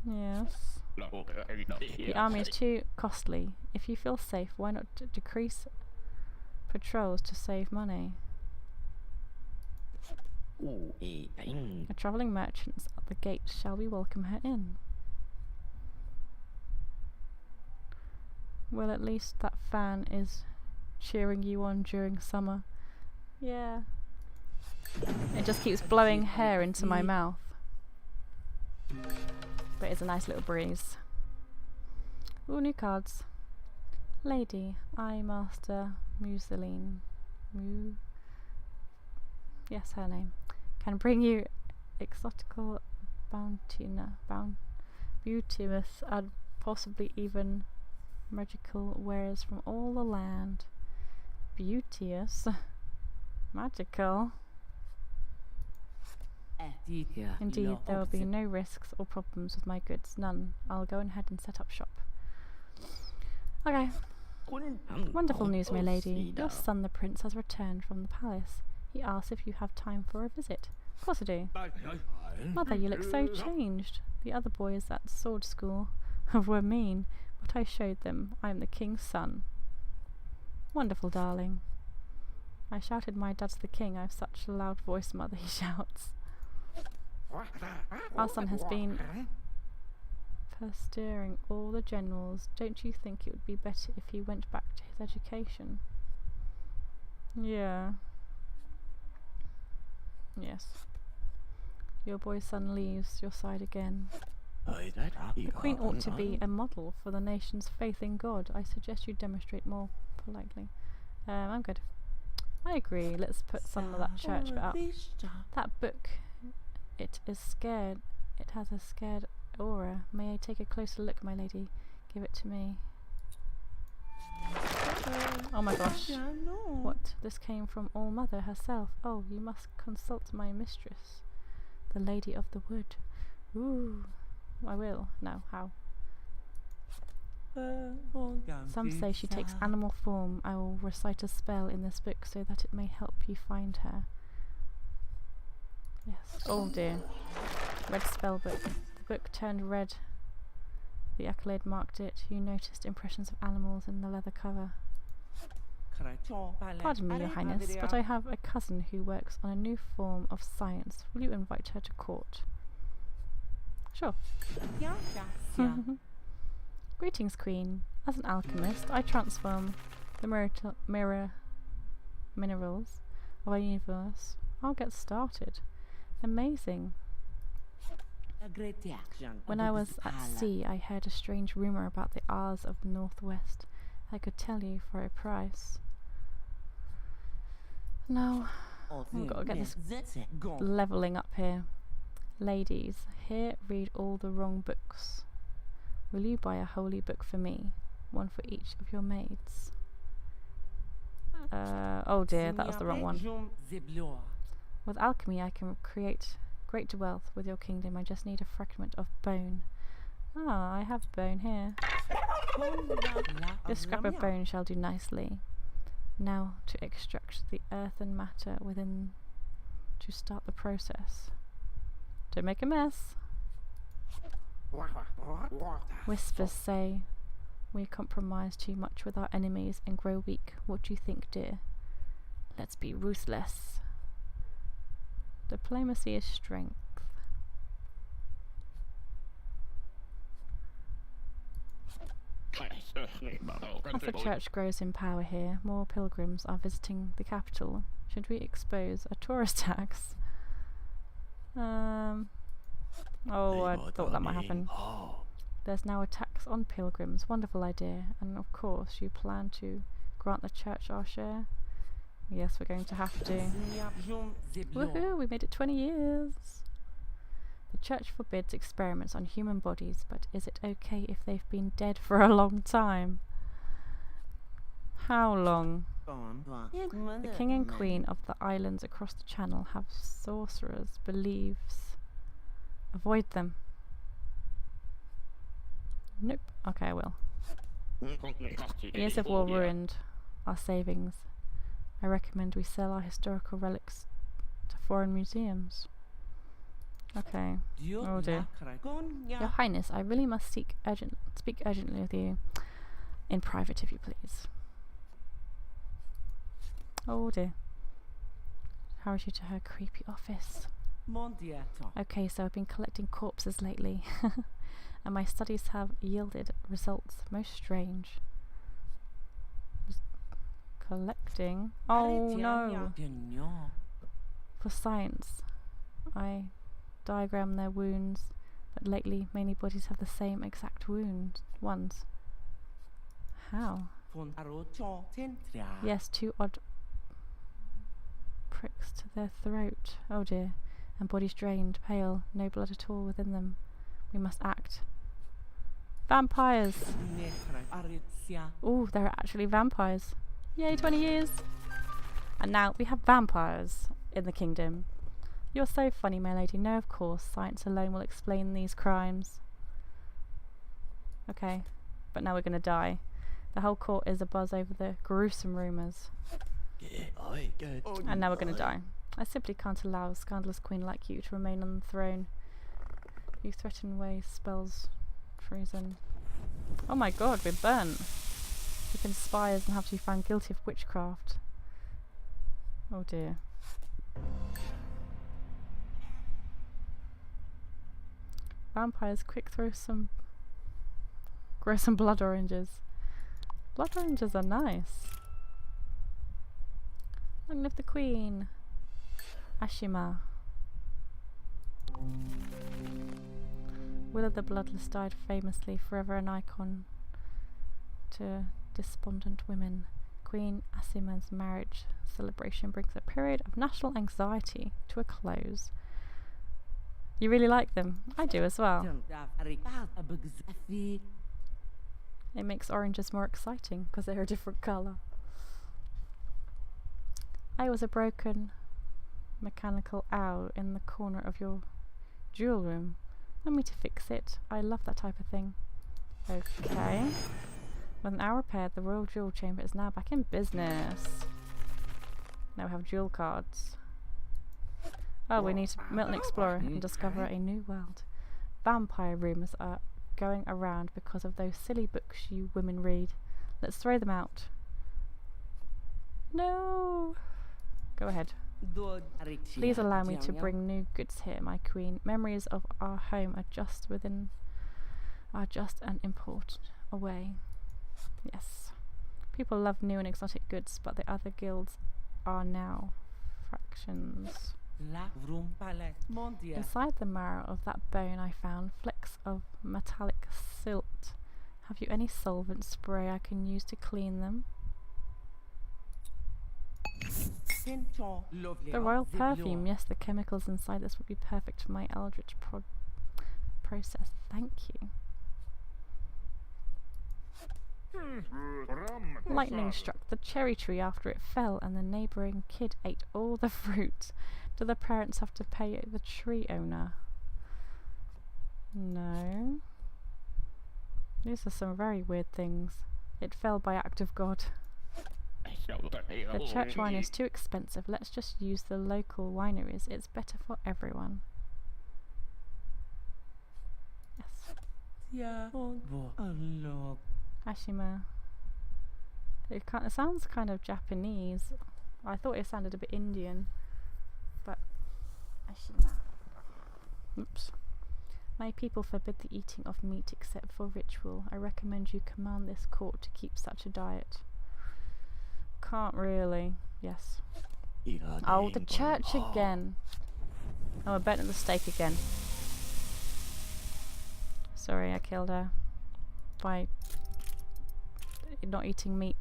Speaker 1: Yes. The army is too costly. If you feel safe, why not decrease patrols to save money? A travelling merchant's at the gate. Shall we welcome her in? Well, at least that fan is cheering you on during summer. Yeah. It just keeps blowing hair into my mouth. But it's a nice little breeze. Ooh, new cards. Lady, I Master Museline. Yes, her name. Can bring you exotical beauteous and possibly even magical wares from all the land. Beauteous? Magical? Indeed, there will be no risks or problems with my goods. None. I'll go ahead and set up shop. Okay. Wonderful news, my lady. Your son, the prince, has returned from the palace. He asks if you have time for a visit. Of course I do. Mother, you look so changed. The other boys at sword school were mean, but I showed them I am the king's son. Wonderful, darling. I shouted my dad's the king. I have such a loud voice, mother, he shouts. Our son has been pestering all the generals. Don't you think it would be better if he went back to his education? Yeah. Yes. Your boy's son leaves your side again. The Queen ought to be a model for the nation's faith in God. I suggest you demonstrate more politely. I'm good. I agree. Let's put some of that church bit up. That book, it is scared. It has a scared aura. May I take a closer look, my lady? Give it to me. Oh my gosh. What? This came from All Mother herself. Oh, you must consult my mistress, the Lady of the Wood. Ooh. I will. No, how? Some say she takes animal form. I will recite a spell in this book so that it may help you find her. Yes. Oh dear. Red spell book. The book turned red. The accolade marked it. You noticed impressions of animals in the leather cover. Pardon me, Your Highness, but I have a cousin who works on a new form of science. Will you invite her to court? Sure. Greetings, Queen. As an alchemist, I transform the mirror minerals of our universe. I'll get started. Amazing. When I was at sea, I heard a strange rumour about the Isles of the Northwest. I could tell you for a price. No, I've got to get this levelling up here. Ladies, here read all the wrong books. Will you buy a holy book for me? One for each of your maids. Oh dear, that was the wrong one. With alchemy I can create great wealth with your kingdom. I just need a fragment of bone. Ah, I have bone here. This scrap of bone shall do nicely. Now to extract the earthen matter within to start the process. Don't make a mess. Whispers say we compromise too much with our enemies and grow weak. What do you think, dear? Let's be ruthless. Diplomacy is strength. As the church grows in power here, more pilgrims are visiting the capital. Should we expose a tourist tax? Oh, I thought that might happen. There's now a tax on pilgrims. Wonderful idea. And of course, you plan to grant the church our share? Yes, we're going to have to. Woohoo! We made it 20 years! The church forbids experiments on human bodies, but is it okay if they've been dead for a long time? How long? The king and queen of the islands across the channel have sorcerers. Believes. Avoid them. Nope. Okay, I will. Years of war ruined our savings. I recommend we sell our historical relics to foreign museums. Okay. Oh dear. Your Highness, I really must speak urgently with you. In private, if you please. Oh dear. Hurry you to her creepy office. Okay, so I've been collecting corpses lately. And my studies have yielded results most strange. Collecting? Oh no! For science, I diagram their wounds, but lately many bodies have the same exact ones. How? Yes, 2 odd pricks to their throat. Oh dear. And bodies drained, pale, no blood at all within them. We must act. Vampires! Ooh, there are actually vampires. Yay, 20 years! And now we have vampires in the kingdom. You're so funny, my lady. No, of course, science alone will explain these crimes. Okay, but now we're gonna die. The whole court is abuzz over the gruesome rumours. And now we're gonna die. I simply can't allow a scandalous queen like you to remain on the throne. You threaten waste, spells, treason. Oh my god, we're burnt. We conspires and have to be found guilty of witchcraft. Oh dear. Vampires, quick, grow some blood oranges. Blood oranges are nice. Long live the queen. Ashima. Will of the Bloodless died famously, forever an icon to despondent women. Queen Asima's marriage celebration brings a period of national anxiety to a close. You really like them? I do as well. It makes oranges more exciting because they're a different colour. I was a broken mechanical owl in the corner of your jewel room. Want me to fix it? I love that type of thing. Okay. With an hour repaired, the Royal Jewel Chamber is now back in business. Now we have jewel cards. Oh, we need to meet an explorer and discover a new world. Vampire rumours are going around because of those silly books you women read. Let's throw them out. No! Go ahead. Please allow me to bring new goods here, my queen. Memories of our home are just an import away. Yes. People love new and exotic goods, but the other guilds are now fractions. Inside the marrow of that bone I found flecks of metallic silt. Have you any solvent spray I can use to clean them? The royal perfume, yes, the chemicals inside this would be perfect for my eldritch process. Thank you. Lightning struck the cherry tree after it fell, and the neighbouring kid ate all the fruit. Do the parents have to pay the tree owner? No. These are some very weird things. It fell by act of God. The church wine is too expensive. Let's just use the local wineries. It's better for everyone. Yes. Ashima. It sounds kind of Japanese. I thought it sounded a bit Indian. But Ashima. Oops. My people forbid the eating of meat except for ritual. I recommend you command this court to keep such a diet. Can't really. Yes. Oh, the church again. Oh, I burnt at the stake again. Sorry, I killed her by not eating meat.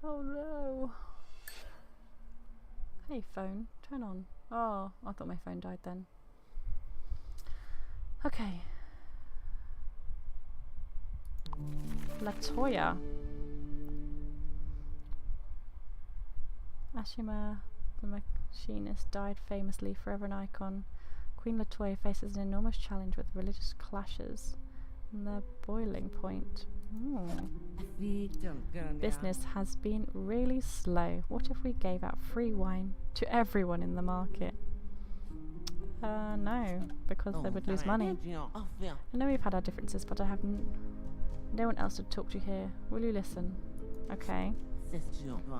Speaker 1: Oh no. Hey phone, turn on. Oh, I thought my phone died then. Okay. Latoya. Ashima, the machinist, died famously, forever an icon. Queen Latoya faces an enormous challenge with religious clashes and their boiling point. Business has been really slow. What if we gave out free wine to everyone in the market? No, because they would lose money. I know we've had our differences, but I have no one else to talk to here. Will you listen? Okay.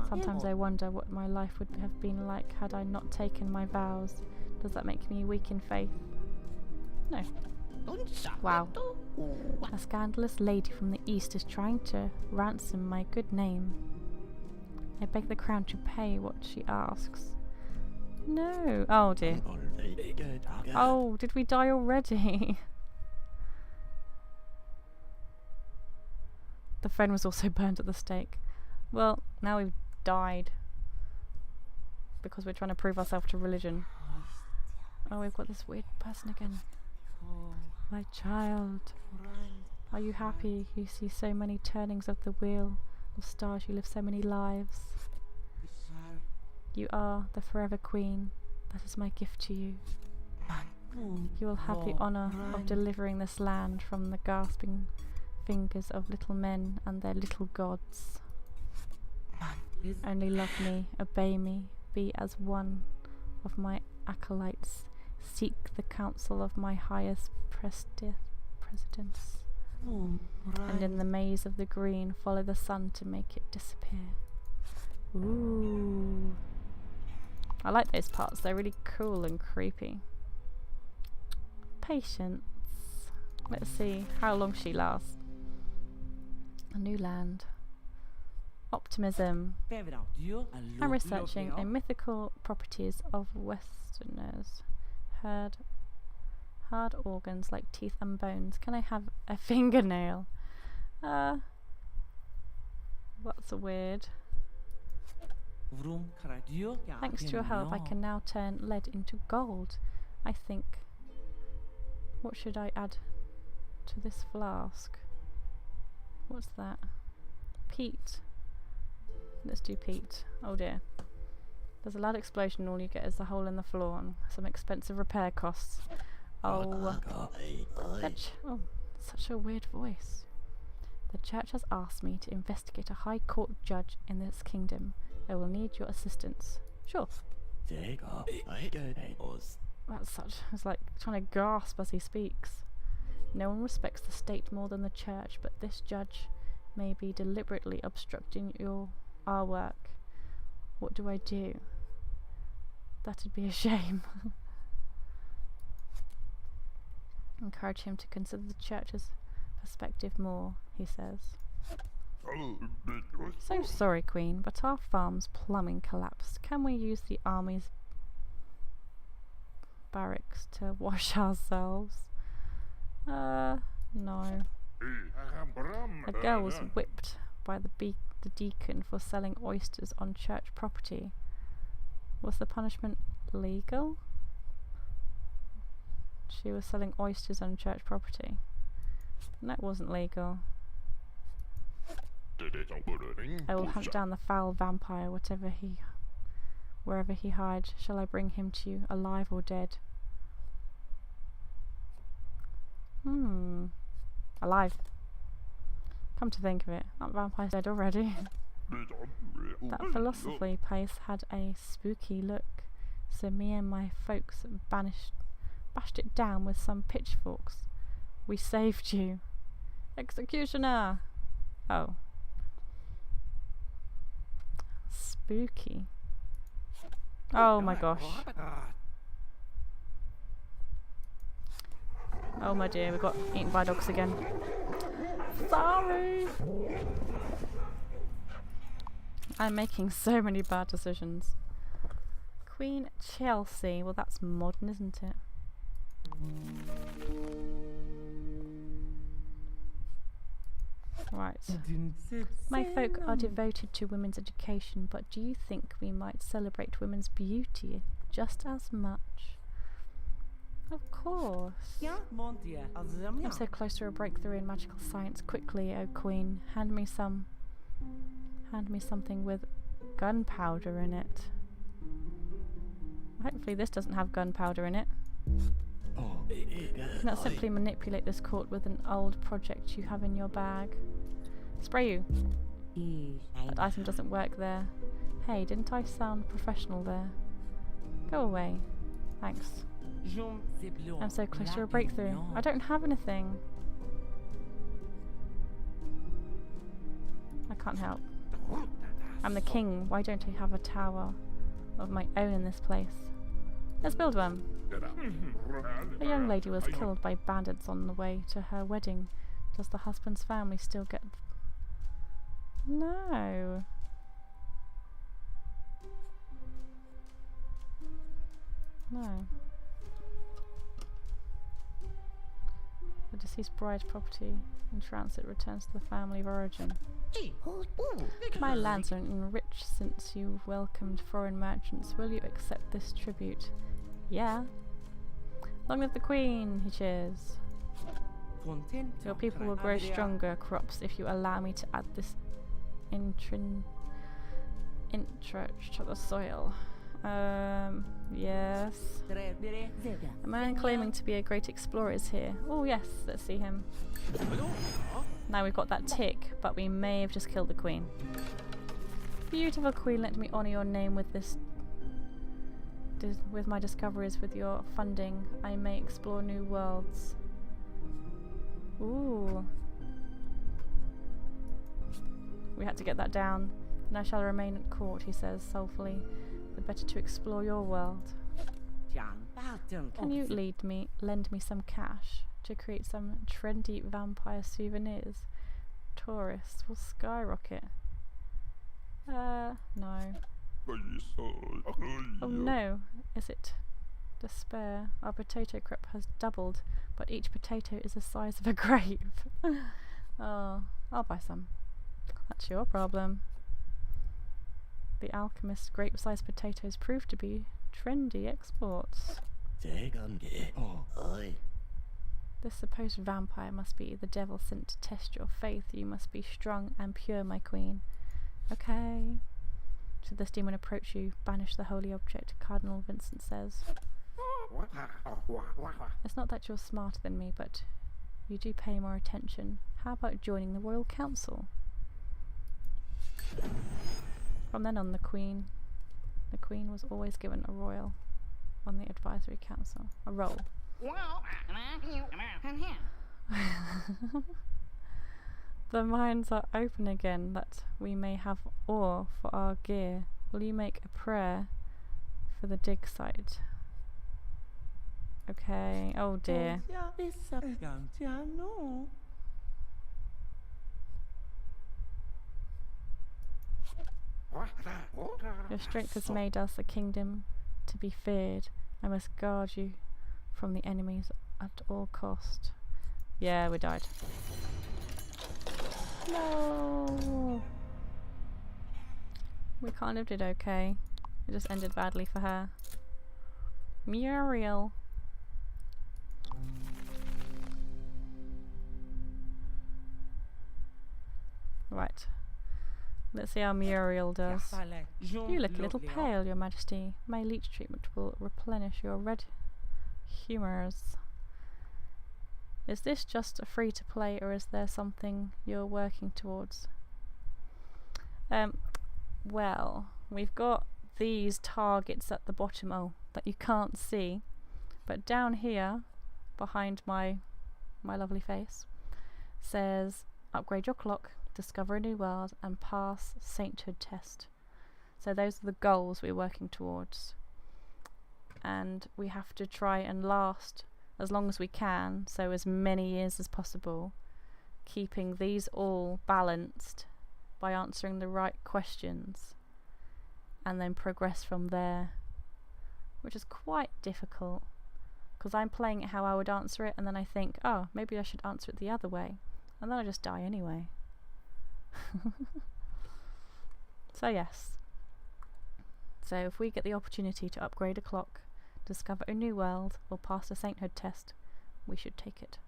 Speaker 1: Sometimes I wonder what my life would have been like had I not taken my vows. Does that make me weak in faith? No. Wow. A scandalous lady from the east is trying to ransom my good name. I beg the crown to pay what she asks. No. Oh dear. Oh, did we die already? The friend was also burned at the stake. Well, now we've died because we're trying to prove ourselves to religion. Oh, we've got this weird person again. My child, are you happy? You see so many turnings of the wheel of stars. You live so many lives. You are the forever queen. That is my gift to you. You will have the honour of delivering this land from the gasping fingers of little men and their little gods. Only love me, obey me, be as one of my acolytes. Seek the counsel of my highest presidents. And in the maze of the green, follow the sun to make it disappear. Ooh. I like those parts, they're really cool and creepy. Patience. Let's see how long she lasts. A new land. Optimism. I'm researching a mythical properties of Westerners. Hard organs like teeth and bones. Can I have a fingernail? That's weird. Thanks to your help, I can now turn lead into gold. I think. What should I add to this flask? What's that? Peat. Let's do peat. Oh dear. There's a loud explosion and all you get is a hole in the floor and some expensive repair costs. Oh. Oh, such a weird voice. The church has asked me to investigate a high court judge in this kingdom. I will need your assistance. Sure. That's such... It's like trying to gasp as he speaks. No one respects the state more than the church, but this judge may be deliberately obstructing our work. What do I do? That'd be a shame. Encourage him to consider the church's perspective more, he says. So sorry, Queen, but our farm's plumbing collapsed. Can we use the army's barracks to wash ourselves? No. A girl was whipped by the deacon for selling oysters on church property. Was the punishment legal? She was selling oysters on church property. And that wasn't legal. I will hunt down the foul vampire, wherever he hides. Shall I bring him to you, alive or dead? Alive. Come to think of it, that vampire's dead already. That philosophy place had a spooky look, so me and my folks bashed it down with some pitchforks. We saved you. Executioner! Oh. Spooky. Oh my gosh. Oh my dear, we got eaten by dogs again. Sorry! I'm making so many bad decisions. Queen Chelsea. Well, that's modern, isn't it? Right. My folk are devoted to women's education, but do you think we might celebrate women's beauty just as much? Of course. I'm so close to a breakthrough in magical science. Quickly, O Queen, hand me something with gunpowder in it. Hopefully this doesn't have gunpowder in it. Cannot simply manipulate this court with an old project you have in your bag. Spray you. That item doesn't work there. Hey, didn't I sound professional there? Go away. Thanks. I'm so close to a breakthrough. I don't have anything. I can't help. I'm the king. Why don't I have a tower of my own in this place? Let's build one. A young lady was killed by bandits on the way to her wedding. Does the husband's family still get... No. No. The deceased bride's property in transit returns to the family of origin. My lands are enriched since you welcomed foreign merchants. Will you accept this tribute? Yeah. Long live the Queen, he cheers. Your people will grow stronger crops if you allow me to add this intrich to the soil. Yes. A man claiming to be a great explorer is here. Oh yes, let's see him. Now we've got that tick, but we may have just killed the Queen. Beautiful Queen, let me honour your name with this. With my discoveries, with your funding, I may explore new worlds. Ooh. We had to get that down. And I shall remain at court, he says soulfully. The better to explore your world. Can you lend me some cash to create some trendy vampire souvenirs? Tourists will skyrocket. No. Oh no, is it despair? Our potato crop has doubled, but each potato is the size of a grape. Oh, I'll buy some. That's your problem. The alchemist's grape-sized potatoes prove to be trendy exports. This supposed vampire must be the devil sent to test your faith. You must be strong and pure, my queen. Okay. Should this demon approach you, banish the holy object, Cardinal Vincent says. It's not that you're smarter than me, but you do pay more attention. How about joining the Royal Council? From then on, the Queen was always given a royal on the advisory council. A role. The mines are open again, that we may have ore for our gear. Will you make a prayer for the dig site? Okay. Oh dear. Your strength has made us a kingdom to be feared. I must guard you from the enemies at all cost. Yeah, we died. No. We kind of did okay. It just ended badly for her. Muriel. Right. Let's see how Muriel does. You look a little pale, Your Majesty. My leech treatment will replenish your red humours. Is this just a free to play, or is there something you're working towards? Well, we've got these targets at the bottom, that you can't see, but down here, behind my lovely face, says upgrade your clock, discover a new world, and pass sainthood test. So those are the goals we're working towards, and we have to try and last as long as we can, so as many years as possible, keeping these all balanced by answering the right questions, and then progress from there, which is quite difficult because I'm playing it how I would answer it, and then I think, oh, maybe I should answer it the other way, and then I just die anyway. So yes, so if we get the opportunity to upgrade a clock, discover a new world, or pass a sainthood test, we should take it.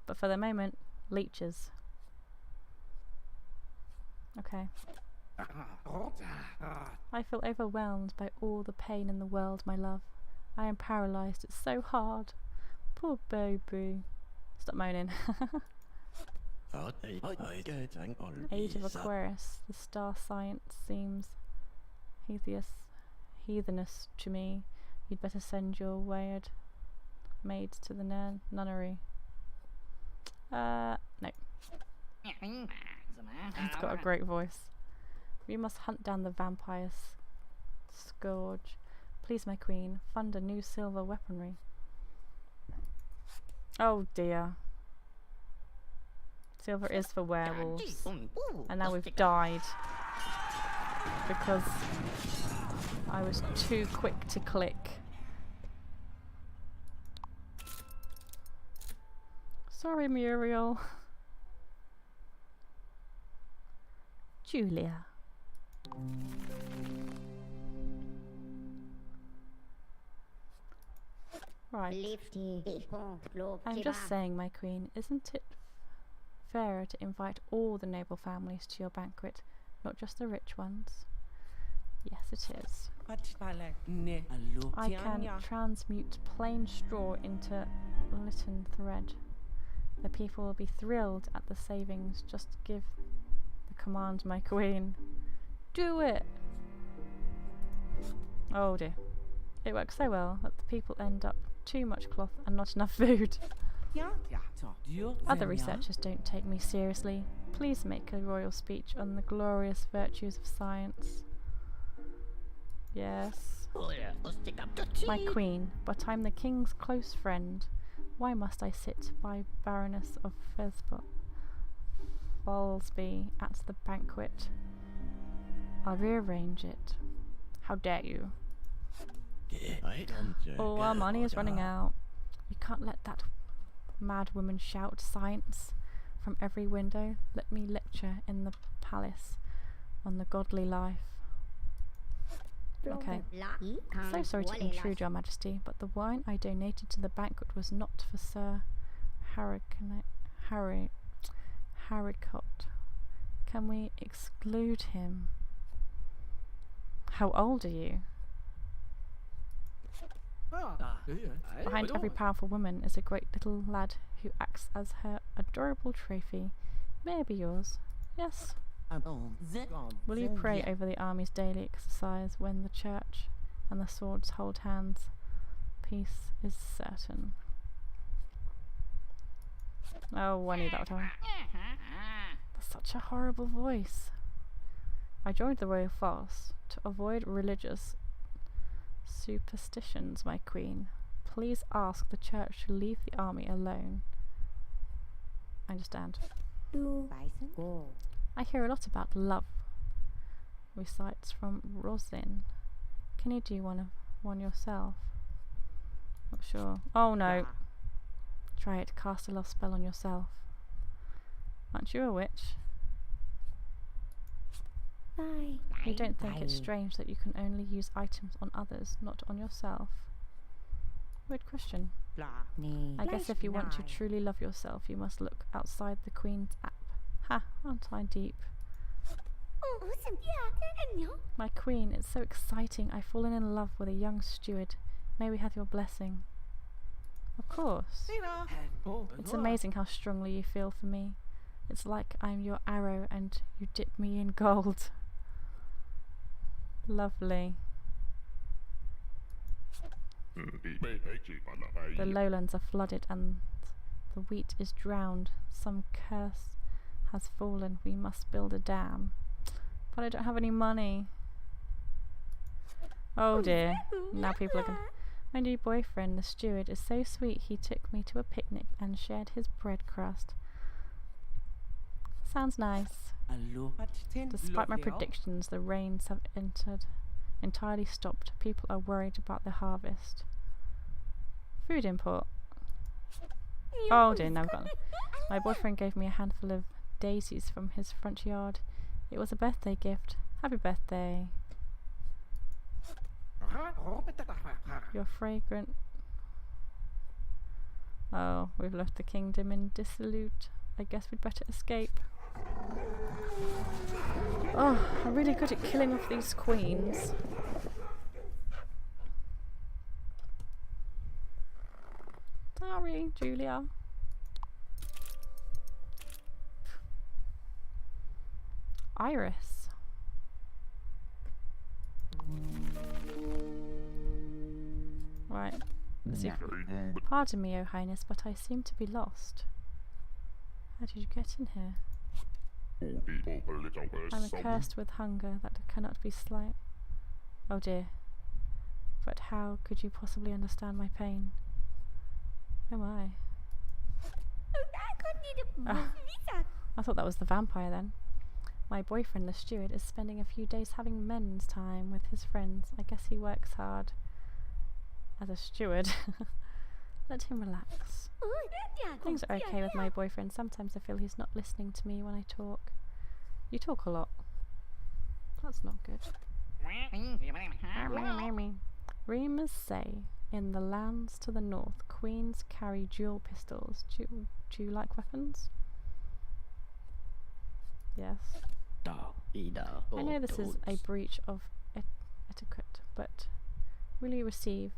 Speaker 1: But for the moment, leeches. Okay. I feel overwhelmed by all the pain in the world, my love. I am paralysed. It's so hard. Poor baby. Stop moaning. Age of Aquarius. The star science seems heathenous to me. You'd better send your weird maids to the nunnery. No. It's got a great voice. We must hunt down the vampire's scourge. Please, my queen, fund a new silver weaponry. Oh dear. Silver is for werewolves. And now we've died because I was too quick to click. Sorry, Muriel. Julia. Right. I'm just saying, my queen, isn't it fairer to invite all the noble families to your banquet, not just the rich ones? Yes, it is. I can transmute plain straw into litten thread. The people will be thrilled at the savings. Just give the command, my queen. Do it! Oh dear. It works so well that the people end up too much cloth and not enough food. Other researchers don't take me seriously. Please make a royal speech on the glorious virtues of science. Yes. My queen, but I'm the king's close friend. Why must I sit by Baroness of Fallsby at the banquet? I'll rearrange it. How dare you? Oh, our money is running out. You can't let that mad woman shout science from every window. Let me lecture in the palace on the godly life. Okay. So sorry to intrude, Your Majesty, but the wine I donated to the banquet was not for Sir Haricot. Can we exclude him? How old are you? Behind every powerful woman is a great little lad who acts as her adorable trophy. May I be yours? Yes. Will you pray over the army's daily exercise when the church and the swords hold hands? Peace is certain. Oh, I knew that one. That's such a horrible voice. I joined the royal force to avoid religious superstitions, my queen. Please ask the church to leave the army alone. I understand. I hear a lot about love. Recites from Roslyn. Can you do one yourself? Not sure. Oh no. Try it. Cast a love spell on yourself. Aren't you a witch? You don't think it's strange that you can only use items on others, not on yourself? Weird question. I guess if you want to truly love yourself, you must look outside the Queen's app. Ha, aren't I deep? My queen, it's so exciting. I've fallen in love with a young steward. May we have your blessing? Of course. It's amazing how strongly you feel for me. It's like I'm your arrow and you dip me in gold. Lovely. The lowlands are flooded and the wheat is drowned. Some curse has fallen. We must build a dam. But I don't have any money. Oh dear. Now people are going. My new boyfriend, the steward, is so sweet. He took me to a picnic and shared his bread crust. Sounds nice. Despite my predictions, the rains have entirely stopped. People are worried about the harvest. Food import. Oh dear, now I've got them. My boyfriend gave me a handful of daisies from his front yard. It was a birthday gift. Happy birthday. You're fragrant. Oh, we've left the kingdom in dissolute. I guess we'd better escape. Oh, I'm really good at killing off these queens. Sorry, Julia. Iris. Right. Let's see. Pardon me, Your Highness, but I seem to be lost. How did you get in here? I'm accursed with hunger that cannot be slight. Oh dear. But how could you possibly understand my pain? Oh my. Oh, I thought that was the vampire then. My boyfriend, the steward, is spending a few days having men's time with his friends. I guess he works hard as a steward. Let him relax. Things are okay with my boyfriend. Sometimes I feel he's not listening to me when I talk. You talk a lot. That's not good. Rumors say in the lands to the north, queens carry dual pistols. Do you like weapons? Yes. I know this is a breach of etiquette, but will you receive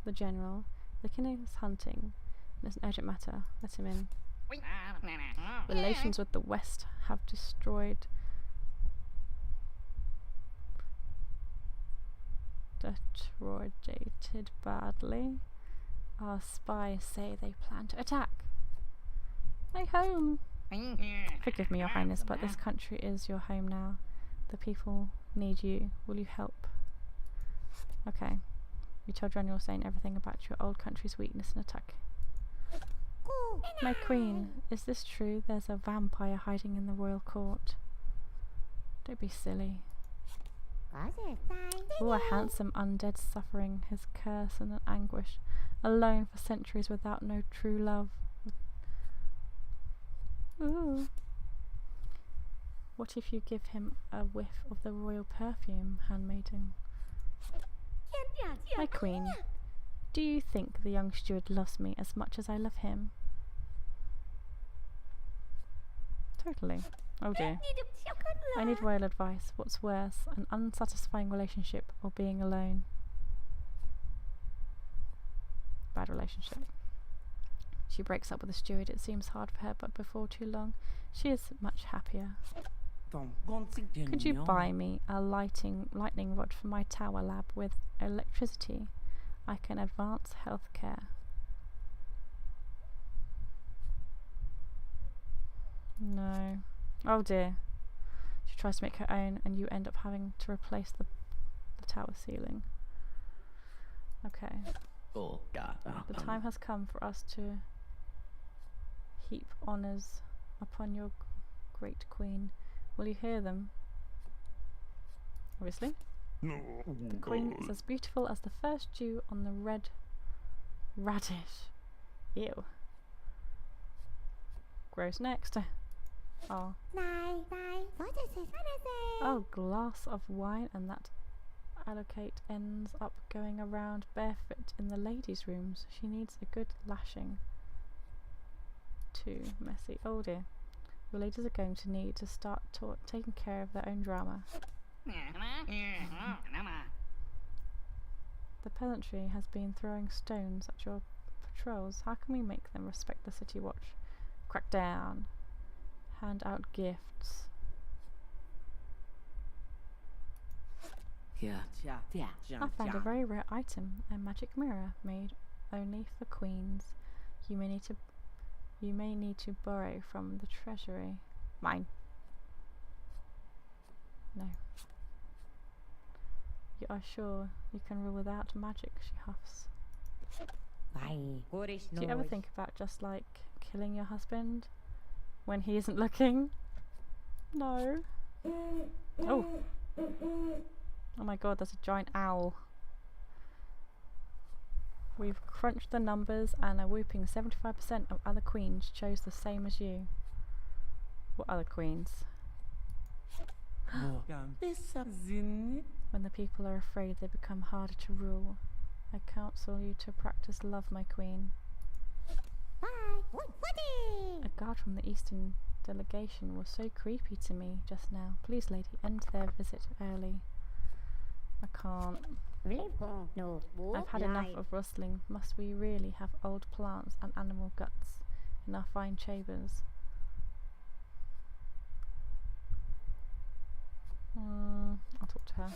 Speaker 1: the general? The king is hunting. It's an urgent matter. Let him in. Relations with the West have deteriorated badly. Our spies say they plan to attack my home. Forgive me, Your Highness, but this country is your home now. The people need you. Will you help? Okay. You told General Saint everything about your old country's weakness and attack. My queen, is this true? There's a vampire hiding in the royal court. Don't be silly. Oh, a handsome undead suffering his curse and anguish, alone for centuries without no true love. Ooh. What if you give him a whiff of the royal perfume, handmaiden? My queen, do you think the young steward loves me as much as I love him? Totally. Oh dear. I need royal advice. What's worse, an unsatisfying relationship or being alone? Bad relationship. She breaks up with the steward. It seems hard for her, but before too long, she is much happier. Could you buy me a lightning rod for my tower lab with electricity? I can advance healthcare. No. Oh dear. She tries to make her own and you end up having to replace the tower ceiling. Okay. The time has come for us to heap honours upon your great queen. Will you hear them? Obviously. The queen is as beautiful as the first dew on the red radish. Ew. Gross. Next. Oh. Oh, glass of wine, and that allocate ends up going around barefoot in the ladies' rooms. She needs a good lashing. Too messy. Oh dear. Your ladies are going to need to start taking care of their own drama. The peasantry has been throwing stones at your patrols. How can we make them respect the city watch? Crack down. Hand out gifts. I found a very rare item, a magic mirror made only for queens. You may need to borrow from the treasury. Mine. No. You are sure you can rule without magic, she huffs. Do you ever think about just like killing your husband when he isn't looking? No. Oh. Oh my god, there's a giant owl. We've crunched the numbers and a whooping 75% of other queens chose the same as you. What other queens? When the people are afraid, they become harder to rule. I counsel you to practice love, my queen. A guard from the Eastern delegation was so creepy to me just now. Please, lady, end their visit early. I can't. I've had enough of rustling. Must we really have old plants and animal guts in our fine chambers? I'll talk to her.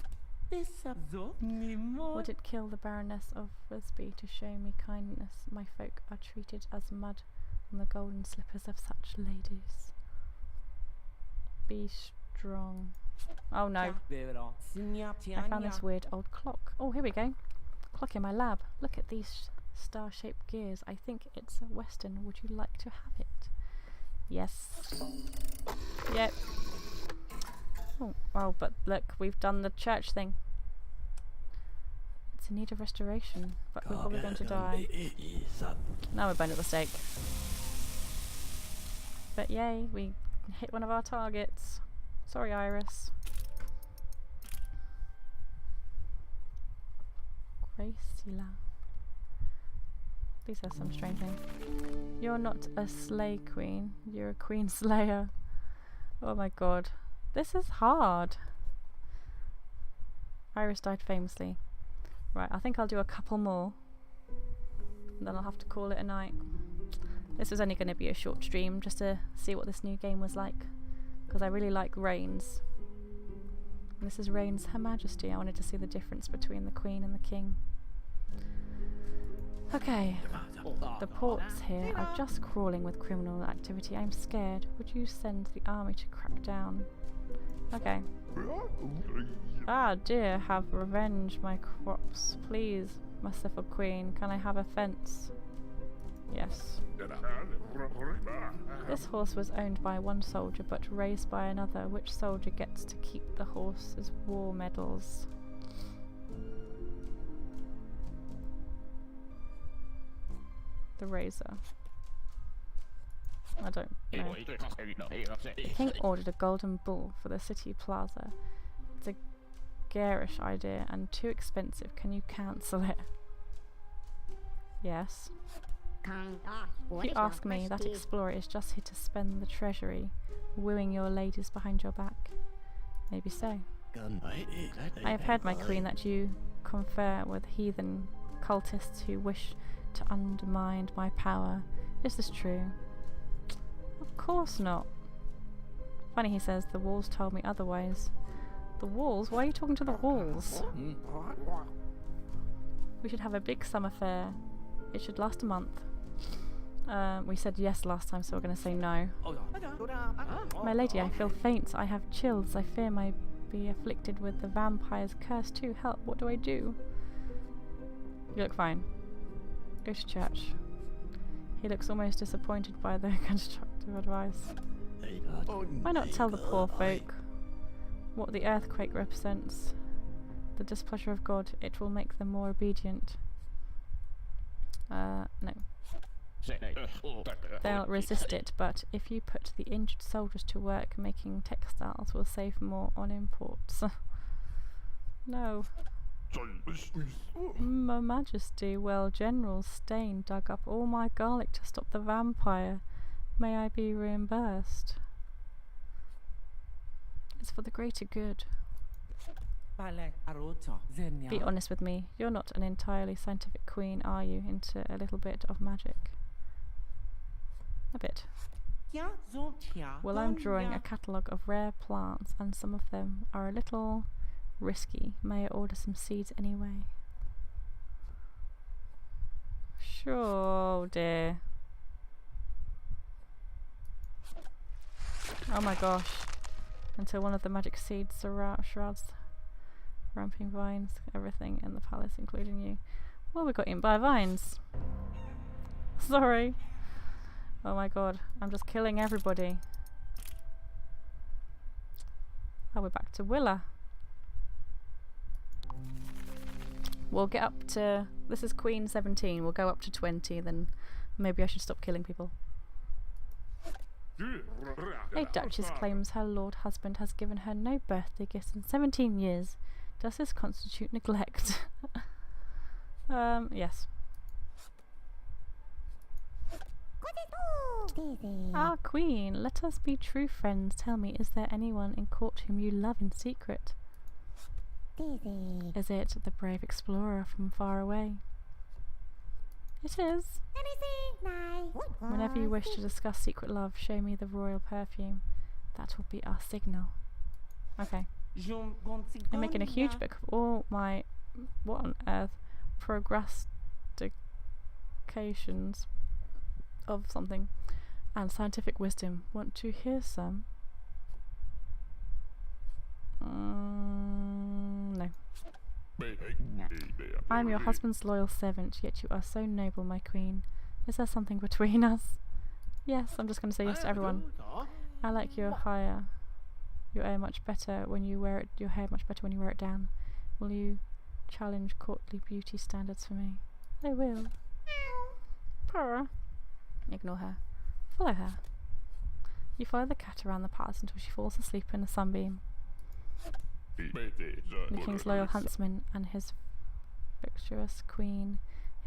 Speaker 1: Would it kill the Baroness of Wisby to show me kindness? My folk are treated as mud on the golden slippers of such ladies. Be strong. Oh no. I found this weird old clock. Oh, here we go. Clock in my lab. Look at these star-shaped gears. I think it's a Western. Would you like to have it? Yes. Yep. Oh, well, but look, we've done the church thing. It's in need of restoration, but we're probably going to die. Now we're burned at the stake. But yay, we hit one of our targets. Sorry, Iris. Gracila. These are some strange names. You're not a slay queen. You're a queen slayer. Oh my god. This is hard. Iris died famously. Right, I think I'll do a couple more. And then I'll have to call it a night. This was only going to be a short stream just to see what this new game was like. Because I really like Reigns. And this is Reigns Her Majesty. I wanted to see the difference between the Queen and the King. Okay. The ports here are just crawling with criminal activity. I'm scared. Would you send the army to crack down? Okay. Ah dear, have revenge my crops. Please, merciful Queen, can I have a fence? Yes. This horse was owned by one soldier but raised by another. Which soldier gets to keep the horse's war medals? The razor. I don't know. The king ordered a golden bull for the city plaza. It's a garish idea and too expensive. Can you cancel it? Yes. If you ask me, that explorer is just here to spend the treasury, wooing your ladies behind your back. Maybe so. I have heard, my queen, that you confer with heathen cultists who wish to undermine my power. Is this true? Of course not. Funny, he says, the walls told me otherwise. The walls? Why are you talking to the walls? We should have a big summer fair. It should last a month. We said yes last time, so we're going to say no. My lady, I feel faint. I have chills. I fear I be afflicted with the vampire's curse too. Help, what do I do? You look fine. Go to church. He looks almost disappointed by the constructive advice. Why not tell the poor folk what the earthquake represents? The displeasure of God. It will make them more obedient. No. They'll resist it, but if you put the injured soldiers to work making textiles, we'll save more on imports. No. My Majesty, well, General Stain dug up all my garlic to stop the vampire. May I be reimbursed? It's for the greater good. Be honest with me. You're not an entirely scientific queen, are you? Into a little bit of magic. A bit. Well, I'm drawing a catalogue of rare plants, and some of them are a little risky. May I order some seeds anyway? Sure, dear. Oh my gosh. Until one of the magic seeds shrouds ramping vines, everything in the palace, including you. Well, we got eaten by vines. Sorry. Oh my god, I'm just killing everybody. Oh, we're back to Willa. We'll get up to... This is Queen 17. We'll go up to 20, then maybe I should stop killing people. A duchess claims her lord husband has given her no birthday gifts in 17 years. Does this constitute neglect? Yes. Ah, queen, let us be true friends. Tell me, is there anyone in court whom you love in secret? Is it the brave explorer from far away? It is. Whenever you wish to discuss secret love, show me the royal perfume. That will be our signal. Okay. I'm making a huge book of all my, what on earth, prognostications of something and scientific wisdom. Want to hear some? No. I'm your husband's loyal servant, yet you are so noble, my queen. Is there something between us? Yes, I'm just going to say yes to everyone. I like your hair. Your hair much better when you wear it. Your hair much better when you wear it down. Will you challenge courtly beauty standards for me? I will. Purr. Ignore her. Follow her. You follow the cat around the palace until she falls asleep in a sunbeam. The king's loyal huntsman and his virtuous queen.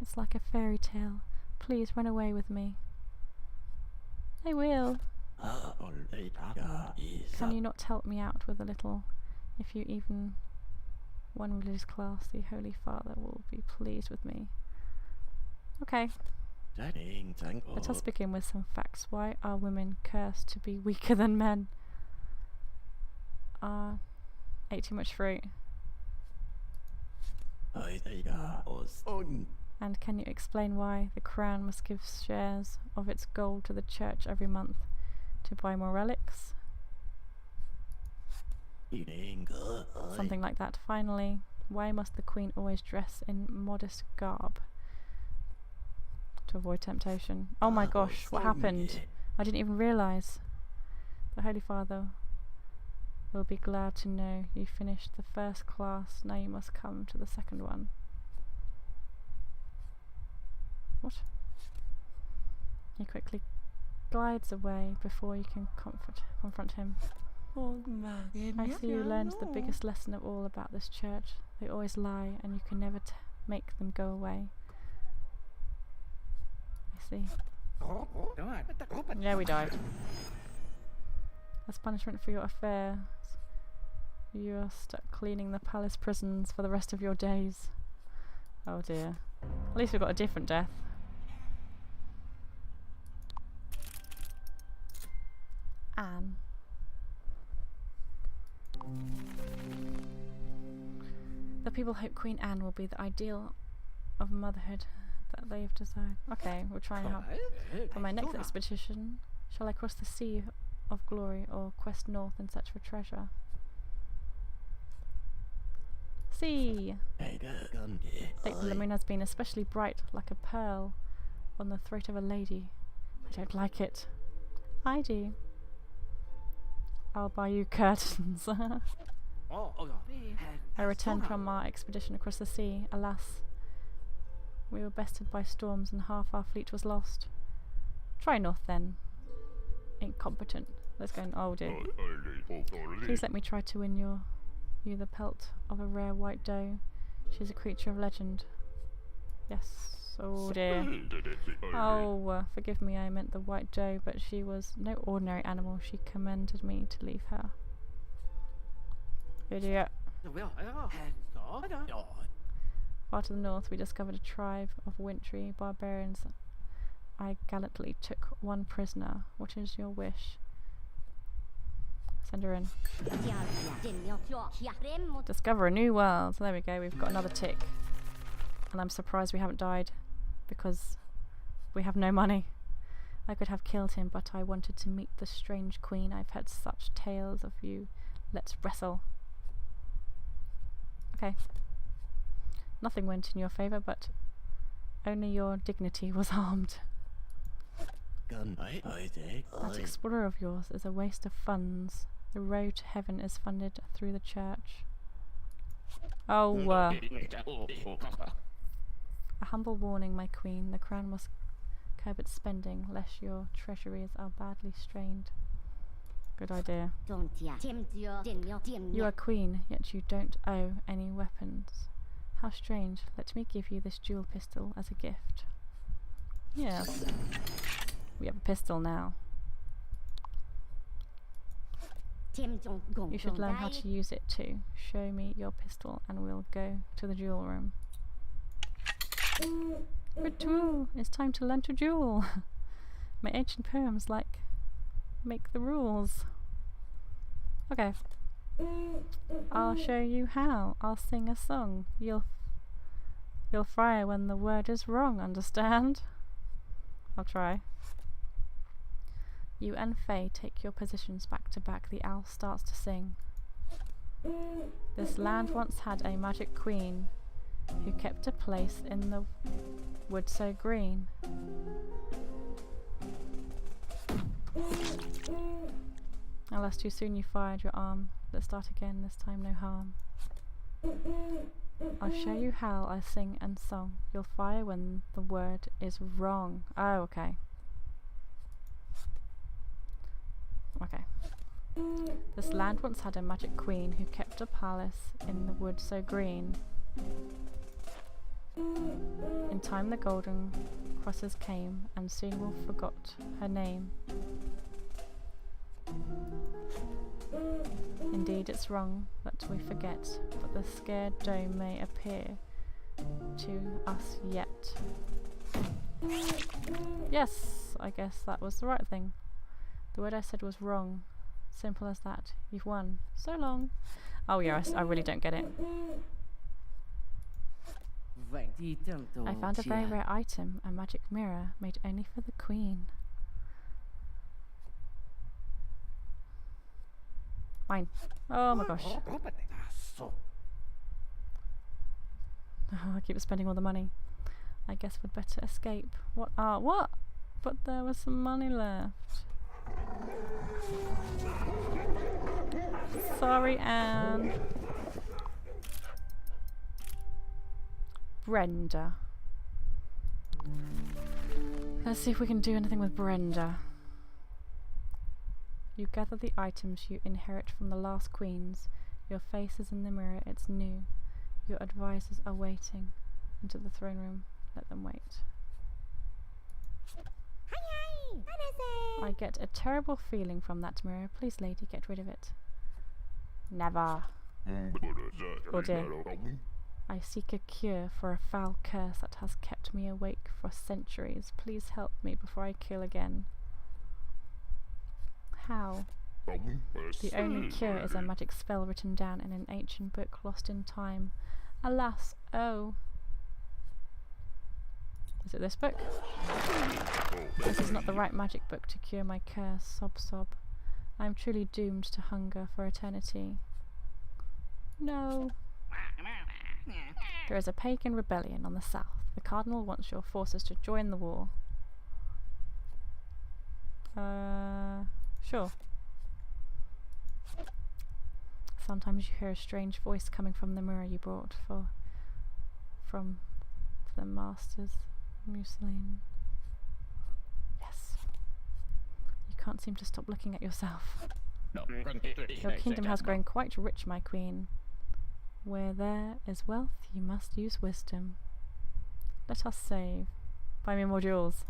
Speaker 1: It's like a fairy tale. Please run away with me. I will. Can you not help me out with a little? If you even one religious class, the Holy Father will be pleased with me. Okay. Let us begin with some facts. Why are women cursed to be weaker than men? Ate too much fruit. And can you explain why the crown must give shares of its gold to the church every month to buy more relics? Something like that. Finally, why must the queen always dress in modest garb? To avoid temptation. Oh my gosh, what happened? I didn't even realise. The Holy Father will be glad to know you finished the first class. Now you must come to the second one. What? He quickly glides away before you can confront him. I see you learned the biggest lesson of all about this church. They always lie and you can never make them go away. I see. Yeah, we died. As punishment for your affair, you are stuck cleaning the palace prisons for the rest of your days. Oh dear. At least we got a different death. Anne. The people hope Queen Anne will be the ideal of motherhood that they've desired. Okay, we'll try and help. For my next expedition, shall I cross the sea of glory or quest north in search for treasure? Sea! Lake Lemon has been especially bright, like a pearl on the throat of a lady. I don't like it. I do. I'll buy you curtains. I returned from our expedition across the sea. Alas, we were bested by storms and half our fleet was lost. Try north then. Incompetent. Let's go. Oh dear. Please let me try to win you the pelt of a rare white doe. She's a creature of legend. Yes. Oh dear. Oh, forgive me, I meant the white doe, but she was no ordinary animal. She commanded me to leave her. Idiot. Far to the north, we discovered a tribe of wintry barbarians. I gallantly took one prisoner. What is your wish? Send her in. Discover a new world. So there we go, we've got another tick. And I'm surprised we haven't died, because we have no money. I could have killed him, but I wanted to meet the strange queen. I've heard such tales of you. Let's wrestle. Okay. Nothing went in your favour, but only your dignity was harmed. That explorer of yours is a waste of funds. The road to heaven is funded through the church. Oh, a humble warning, my queen. The crown must curb its spending, lest your treasuries are badly strained. Good idea. You are queen, yet you don't owe any weapons. How strange. Let me give you this dual pistol as a gift. Yes. We have a pistol now. You should learn how to use it too. Show me your pistol and we'll go to the duel room. Good tool. It's time to learn to duel. My ancient poems make the rules. Okay. I'll show you how. I'll sing a song. You'll fire when the word is wrong, understand? I'll try. You and Faye take your positions back to back. The owl starts to sing. This land once had a magic queen who kept a place in the wood so green. Alas, too soon you fired your arm. Let's start again, this time no harm. I'll show you how I sing and song. You'll fire when the word is wrong. Oh, okay. Okay. This land once had a magic queen who kept a palace in the wood so green. In time the golden crosses came, and soon we'll forgot her name. Indeed it's wrong that we forget, but the scared dome may appear to us yet. Yes, I guess that was the right thing. The word I said was wrong. Simple as that. You've won. So long. Oh yeah, I really don't get it. I found a very rare item, a magic mirror made only for the queen. Mine. Oh my gosh. Oh, I keep spending all the money. I guess we'd better escape. What? What? But there was some money left. Sorry, Anne. Brenda. Let's see if we can do anything with Brenda. You gather the items you inherit from the last queens. Your face is in the mirror, it's new. Your advisors are waiting. Into the throne room. Let them wait. I get a terrible feeling from that mirror. Please, lady, get rid of it. Never. Oh dear. I seek a cure for a foul curse that has kept me awake for centuries. Please help me before I kill again. How? The only cure is a magic spell written down in an ancient book lost in time. Alas, oh. Is it this book? This is not the right magic book to cure my curse. Sob, sob. I am truly doomed to hunger for eternity. No. There is a pagan rebellion on the south. The cardinal wants your forces to join the war. Sure. Sometimes you hear a strange voice coming from the mirror you brought from the masters. Muslin. Yes. You can't seem to stop looking at yourself. Your kingdom has grown quite rich, my queen. Where there is wealth, you must use wisdom. Let us save. Buy me more jewels.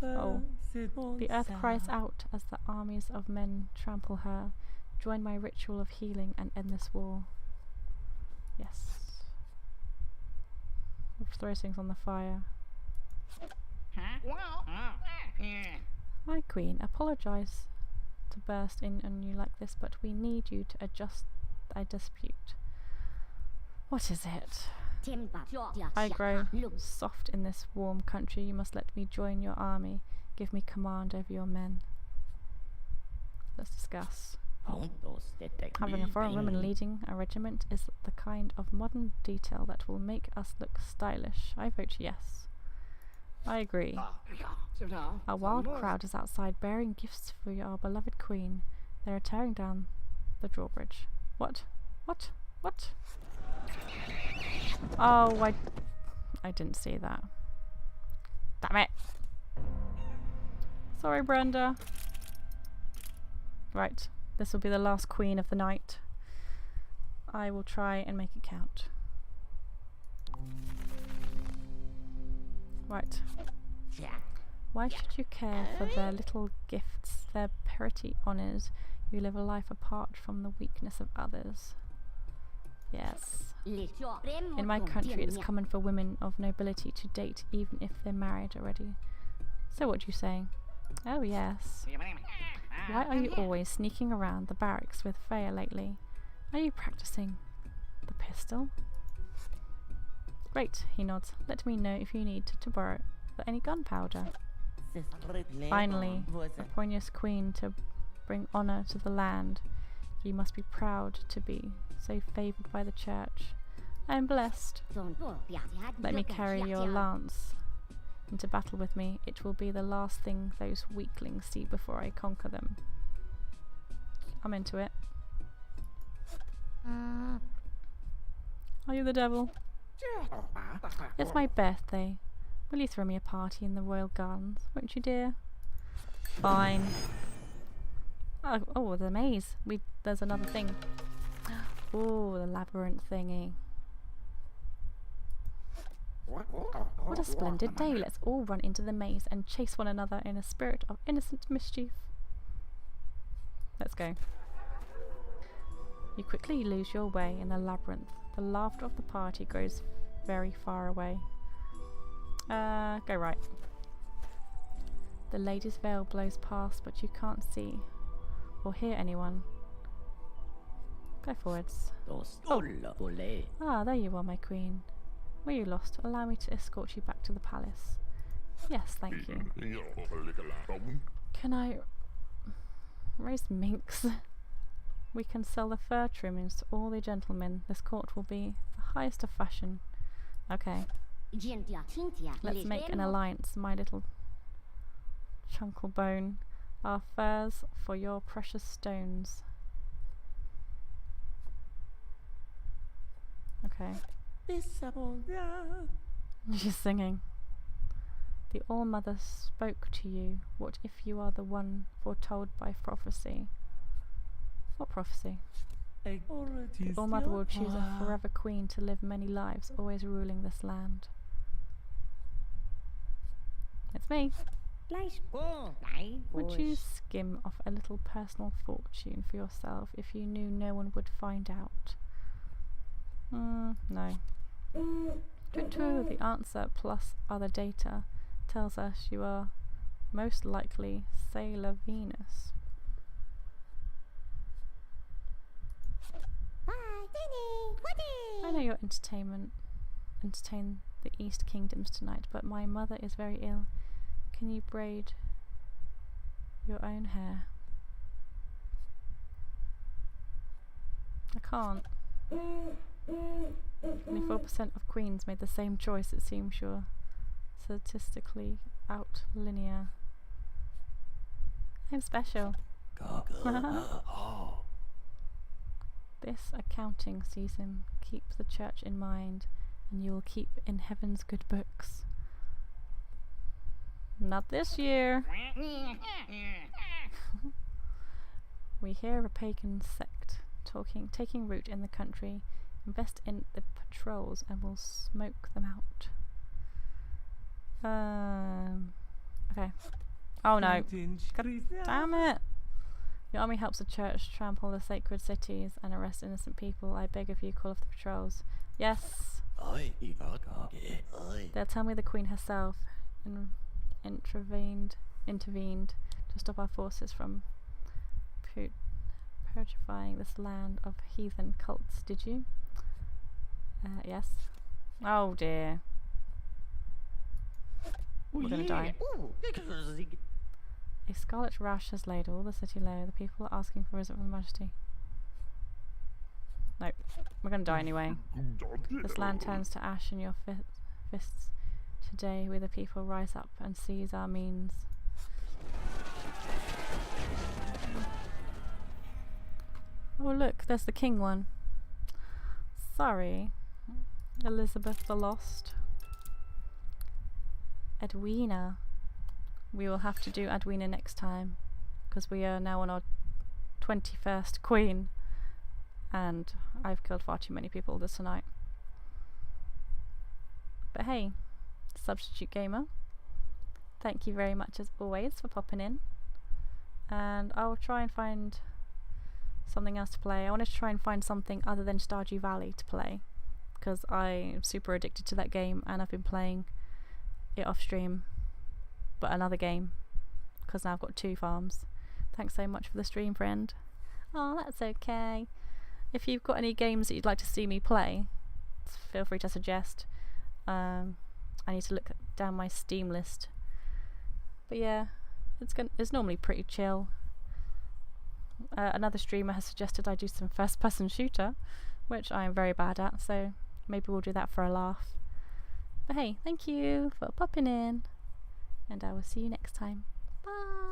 Speaker 1: Oh. The earth cries out as the armies of men trample her. Join my ritual of healing and end this war. Yes. We'll throw things on the fire. My queen, apologize to burst in on you like this, but we need you to adjust a dispute. What is it? I grow soft in this warm country. You must let me join your army. Give me command over your men. Let's discuss. Having a foreign woman leading a regiment is the kind of modern detail that will make us look stylish. I vote yes. I agree. A wild crowd is outside bearing gifts for our beloved queen. They are tearing down the drawbridge. What? What? What? Oh, I didn't see that. Damn it. Sorry, Brenda. Right. This will be the last queen of the night. I will try and make it count. Right. Why should you care for their little gifts, their petty honours? You live a life apart from the weakness of others. Yes. In my country, it's common for women of nobility to date even if they're married already. So what do you say? Oh yes. Why are you always sneaking around the barracks with Freya lately? Are you practicing the pistol? Great, he nods. Let me know if you need to borrow any gunpowder. Finally, a poignous queen to bring honour to the land. You must be proud to be so favoured by the church. I am blessed. Let me carry your lance into battle with me. It will be the last thing those weaklings see before I conquer them. I'm into it. Are you the devil? It's my birthday. Will you throw me a party in the royal gardens, won't you, dear? Fine. Oh, the maze. There's another thing. Oh, the labyrinth thingy. What a splendid day. Let's all run into the maze and chase one another in a spirit of innocent mischief. Let's go. You quickly lose your way in the labyrinth. The laughter of the party grows very far away. Go right. The lady's veil blows past, but you can't see or hear anyone. Go forwards. Oh. Ah, there you are, my queen. Were you lost? Allow me to escort you back to the palace. Yes, thank you. Can I raise minks? We can sell the fur trimmings to all the gentlemen. This court will be the highest of fashion. Okay. Let's make an alliance, my little chunkle bone. Our furs for your precious stones. Okay. She's singing. The All-Mother spoke to you. What if you are the one foretold by prophecy? What prophecy? The All-Mother will choose a forever queen to live many lives, always ruling this land. It's me. Would you skim off a little personal fortune for yourself if you knew no one would find out? No. True, the answer plus other data tells us you are most likely Sailor Venus. I know you'll entertain the East Kingdoms tonight, but my mother is very ill. Can you braid your own hair? I can't. 24% of queens made the same choice. It seems you're statistically out linear. I'm special. This accounting season, keep the church in mind, and you will keep in heaven's good books. Not this year. We hear a pagan sect taking root in the country. Invest in the patrols and we'll smoke them out. Okay. Oh no. God damn it. Your army helps the church trample the sacred cities and arrest innocent people. I beg of you, call off the patrols. Yes. They'll tell me the Queen herself intervened to stop our forces from purifying this land of heathen cults. Did you? Yes. Oh dear. We're gonna die. A scarlet rash has laid all the city low. The people are asking for a visit from Majesty. No, we're gonna die anyway. This land turns to ash in your fists. Today we the people rise up and seize our means. Oh look, there's the king one. Sorry, Elizabeth the Lost. Edwina. We will have to do Edwina next time, because we are now on our 21st queen, and I've killed far too many people this night. But hey, Substitute Gamer, thank you very much as always for popping in, and I'll try and find something else to play. I wanted to try and find something other than Stardew Valley to play, because I'm super addicted to that game and I've been playing it off stream, but another game, because now I've got 2 farms. Thanks so much for the stream, friend. Oh, that's okay. If you've got any games that you'd like to see me play, feel free to suggest. I need to look down my Steam list. But yeah, it's normally pretty chill. Another streamer has suggested I do some first-person shooter, which I am very bad at, so maybe we'll do that for a laugh. But hey, thank you for popping in, and I will see you next time. Bye!